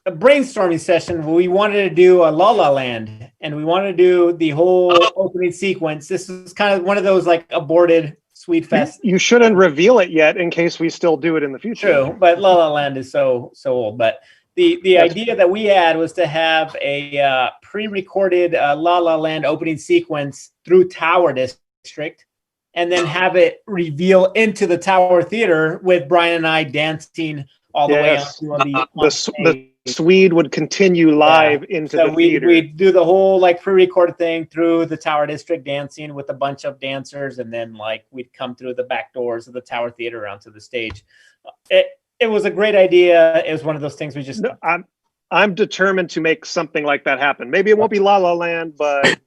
brainstorming session where we wanted to do a La La Land, and we wanted to do the whole opening sequence. This is kind of one of those like aborted Swedefest. You shouldn't reveal it yet in case we still do it in the future. True, but La La Land is so old. But the idea that we had was to have a pre-recorded La La Land opening sequence through Tower District, and then have it reveal into the Tower Theater with Brian and I dancing all the way up to the Swede would continue live into the theater. We'd do the whole like pre-recorded thing through the Tower District, dancing with a bunch of dancers, and then like we'd come through the back doors of the Tower Theater onto the stage. It was a great idea. It was one of those things we just. I'm determined to make something like that happen. Maybe it won't be La La Land, but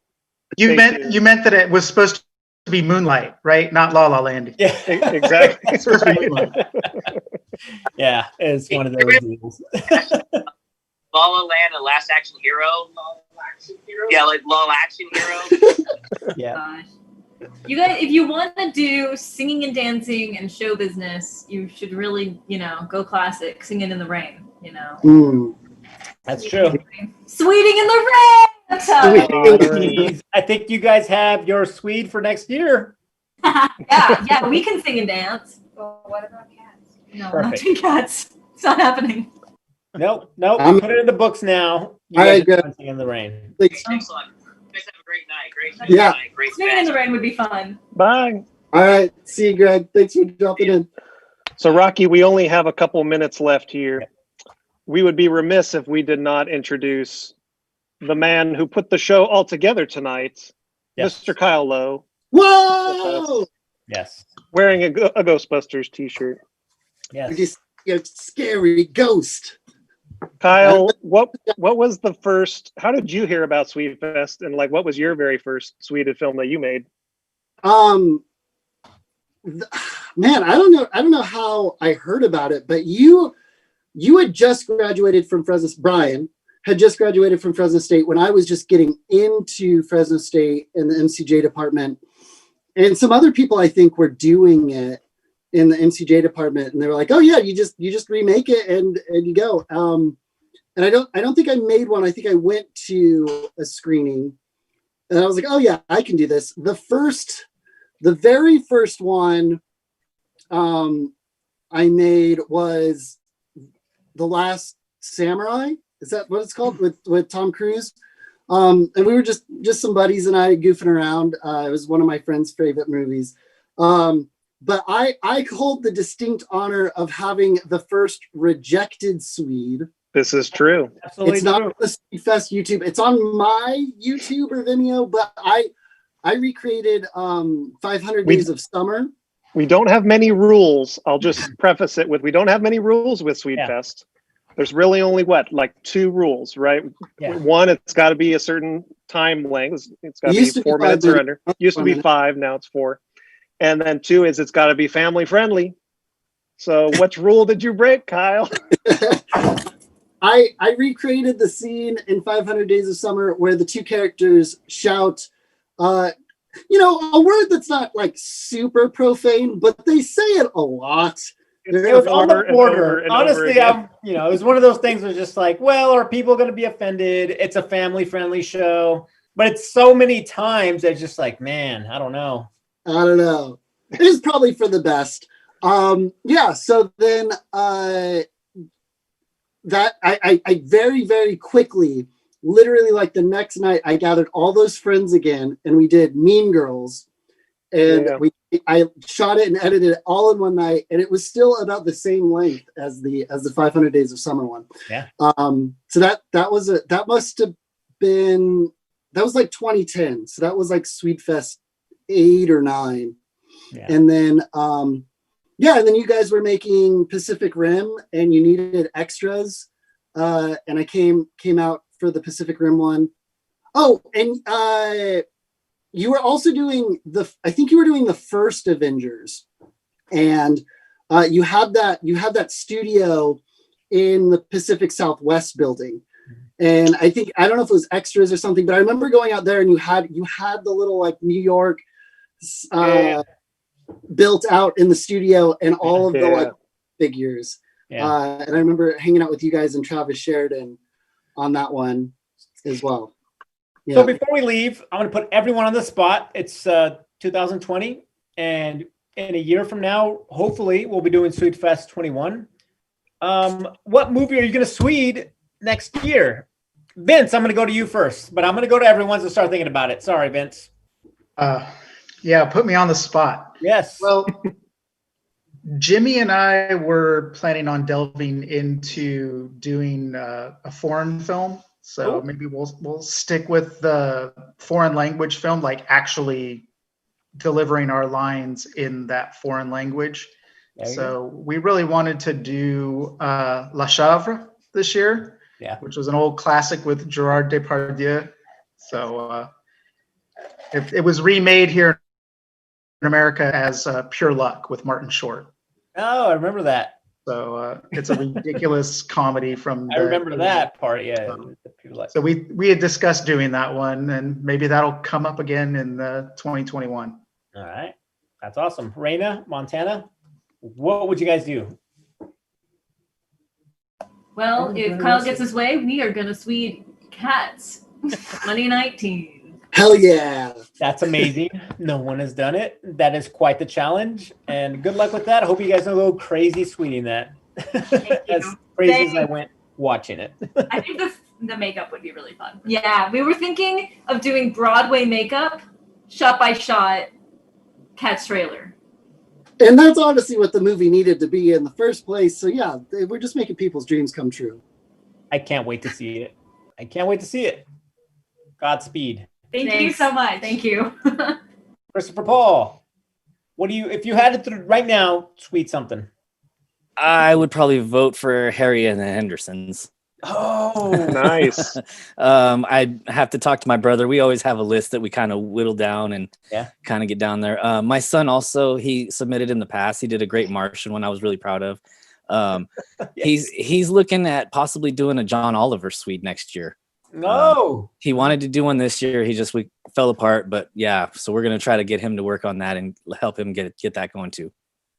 you meant that it was supposed to be Moonlight, right? Not La La Land. Yeah, exactly. It's supposed to be Moonlight. Yeah, it's one of those deals. La La Land, a Last Action Hero. Yeah, like La Action Hero. Yeah. Gosh. You guys, if you want to do singing and dancing and show business, you should really, go classic, Singing in the Rain. That's true. Sweeting in the rain. That's how I think you guys have your Swede for next year. yeah, we can sing and dance. Well, what about cats? No, Perfect. not doing cats. It's not happening. Nope. Put it in the books now. You All right, guys are good. Singing in the Rain. Thanks a lot. You guys have a great night. Great Yeah. night. Great Singing in the rain would be fun. Bye. All right. See you, Greg. Thanks for dropping in. So, Rocky, we only have a couple minutes left here. We would be remiss if we did not introduce the man who put the show all together tonight, Mr. Kyle Lowe. Whoa! Yes. Wearing a Ghostbusters t-shirt. Yes. You scary ghost. Kyle, what was the first? How did you hear about Swedefest, and like what was your very first Swedish film that you made? Man, I don't know how I heard about it, but you had just graduated from Fresno. Brian had just graduated from Fresno State when I was just getting into Fresno State in the MCJ department, and some other people I think were doing it in the MCJ department, and they were like, "Oh yeah, you just remake it and you go." And I don't think I made one. I think I went to a screening, and I was like, "Oh yeah, I can do this." The very first one I made was The Last Samurai. Is that what it's called, with Tom Cruise? And we were just some buddies and I goofing around. It was one of my friend's favorite movies. But I hold the distinct honor of having the first rejected Swede. This is true. Absolutely It's not on the Swedefest YouTube. It's on my YouTube or Vimeo, but I recreated 500 Days of Summer. We don't have many rules. I'll just preface it with, we don't have many rules with Swedefest. There's really only like 2 rules, right? Yeah. One, it's got to be a certain time length. It's got to be 4 minutes or under. Used to be 5, now it's 4. And then 2 is it's got to be family friendly. So which rule did you break, Kyle? I recreated the scene in 500 Days of Summer where the two characters shout, a word that's not like super profane, but they say it a lot. It was on the border. Honestly, it was one of those things where just like, well, are people going to be offended? It's a family-friendly show, but it's so many times that it's just like, man, I don't know. It is probably for the best. So then that I very, very quickly, literally like the next night, I gathered all those friends again and we did Mean Girls. And I shot it and edited it all in one night, and it was still about the same length as the 500 Days of Summer one. Yeah. So that was like 2010. So that was like Swedefest 8 or 9. Yeah. And then and then you guys were making Pacific Rim, and you needed extras, and I came out for the Pacific Rim one. Oh, and you were also doing I think you were doing the first Avengers, and you had that studio in the Pacific Southwest building. And I don't know if it was extras or something, but I remember going out there and you had the little like New York built out in the studio and all of the like figures. Yeah. And I remember hanging out with you guys and Travis Sheridan on that one as well. Yeah. So before we leave, I'm going to put everyone on the spot. It's 2020, and in a year from now, hopefully, we'll be doing Swedefest 21. What movie are you going to Swede next year? Vince, I'm going to go to you first, but I'm going to go to everyone to start thinking about it. Sorry, Vince. Put me on the spot. Yes. Well, Jimmy and I were planning on delving into doing a foreign film. So maybe we'll stick with the foreign language film, like actually delivering our lines in that foreign language. So we really wanted to do La Chèvre this year, which was an old classic with Gerard Depardieu. So it was remade here in America as Pure Luck with Martin Short. Oh, I remember that. So it's a ridiculous comedy from. I remember that part. Yeah. So we had discussed doing that one, and maybe that'll come up again in 2021. All right, that's awesome. Raina, Montana, what would you guys do? Well, if Kyle gets his way, we are gonna Swede Cats 2019. Hell yeah. That's amazing. No one has done it. That is quite the challenge. And good luck with that. I hope you guys don't go crazy sweeting that. As crazy as I went watching it. I think the makeup would be really fun. Yeah, we were thinking of doing Broadway makeup, shot by shot, Cats trailer. And that's honestly what the movie needed to be in the first place. So yeah, we're just making people's dreams come true. I can't wait to see it. Godspeed. Thanks. You so much. Thank you. Christopher Paul, what do you, if you had to right now, tweet something? I would probably vote for Harry and the Hendersons. Oh, nice. I'd have to talk to my brother. We always have a list that we kind of whittle down and kind of get down there. My son also, he submitted in the past. He did a great Martian one I was really proud of. He's looking at possibly doing a John Oliver Swede next year. No, he wanted to do one this year. We fell apart, but yeah. So we're gonna try to get him to work on that and help him get that going too.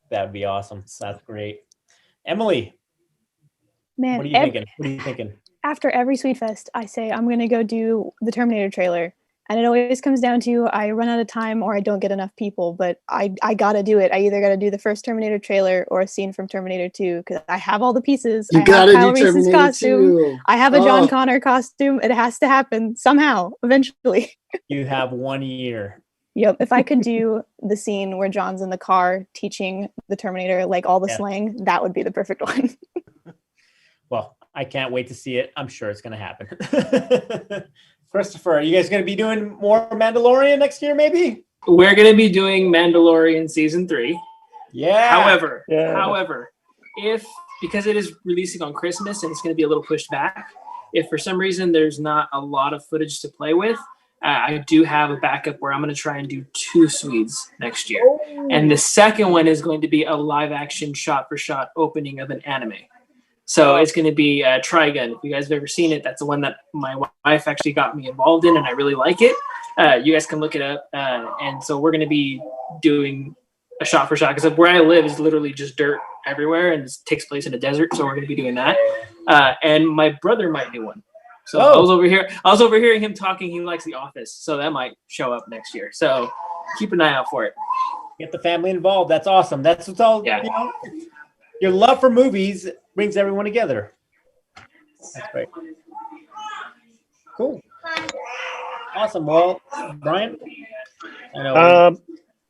That would be awesome. That's great. Emily, man, what are you thinking? After every Swedefest, I say I'm gonna go do the Terminator trailer, and it always comes down to I run out of time or I don't get enough people. But I gotta do it. I either gotta do the first Terminator trailer or a scene from Terminator 2 because I have all the pieces. You gotta do Terminator costume. 2. I have a John Connor costume. It has to happen somehow, eventually. You have 1 year. Yep. If I could do the scene where John's in the car teaching the Terminator like all the slang, that would be the perfect one. Well, I can't wait to see it. I'm sure it's going to happen. Christopher, are you guys going to be doing more Mandalorian next year, maybe? We're going to be doing Mandalorian season 3. Yeah. However, because it is releasing on Christmas and it's going to be a little pushed back, if for some reason there's not a lot of footage to play with, I do have a backup where I'm going to try and do 2 Swedes next year. And the second one is going to be a live action shot for shot opening of an anime. So it's going to be Trigun. If you guys have ever seen it, that's the one that my wife actually got me involved in, and I really like it. You guys can look it up. And so we're going to be doing a shot for shot, because where I live is literally just dirt everywhere, and it takes place in a desert. So we're going to be doing that. And my brother might do one. So I was overhearing him talking. He likes The Office, so that might show up next year. So keep an eye out for it. Get the family involved. That's awesome. That's what's all. Yeah. You know, your love for movies brings everyone together. That's great. Cool. Awesome. Well, Brian. I know.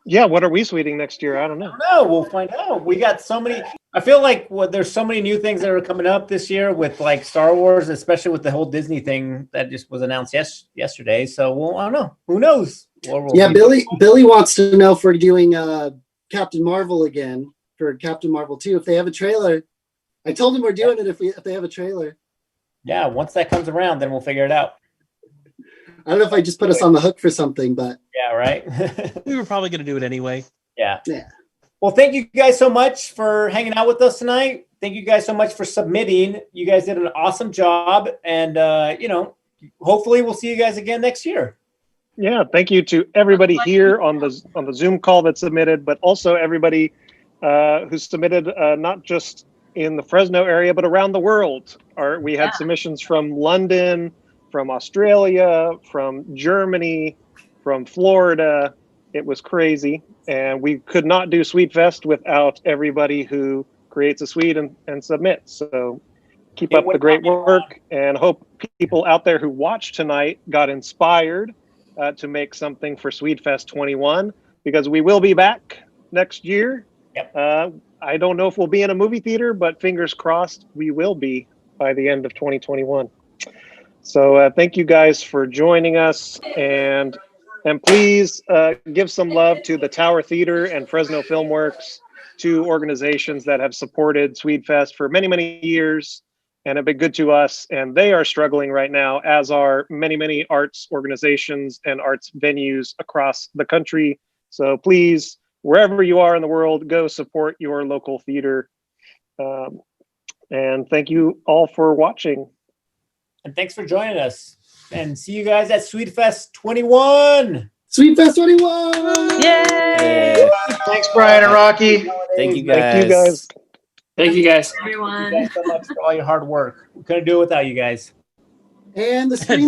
Yeah, what are we sweeting next year? I don't know. No, we'll find out. We got so many. I feel like there's so many new things that are coming up this year with like Star Wars, especially with the whole Disney thing that just was announced yesterday. So I don't know. Who knows? Yeah, Billy wants to know if we're doing Captain Marvel again for Captain Marvel 2. If they have a trailer, I told him we're doing it if they have a trailer. Yeah, once that comes around, then we'll figure it out. I don't know if I just put us on the hook for something, but yeah, right. We were probably going to do it anyway. Yeah. Well, thank you guys so much for hanging out with us tonight. Thank you guys so much for submitting. You guys did an awesome job, and hopefully we'll see you guys again next year. Yeah, thank you to everybody here on the Zoom call that submitted, but also everybody who submitted, not just in the Fresno area, but around the world. We had submissions from London, from Australia, from Germany, from Florida. It was crazy. And we could not do Swedefest without everybody who creates a Swede and submits. So keep up the great work, and hope people out there who watched tonight got inspired to make something for Swedefest 21, because we will be back next year. Yep. I don't know if we'll be in a movie theater, but fingers crossed we will be by the end of 2021. So thank you guys for joining us, and please give some love to the Tower Theater and Fresno Filmworks, 2 organizations that have supported Swedefest for many, many years and have been good to us. And they are struggling right now, as are many, many arts organizations and arts venues across the country. So please, wherever you are in the world, go support your local theater. And thank you all for watching. And thanks for joining us. And see you guys at Swedefest 21. Swedefest 21! Yay! Thanks, Brian and Rocky. Thank you guys. Thank you guys. Thank you guys. Everyone. Thank you guys so much for all your hard work. We couldn't do it without you guys. And the stream's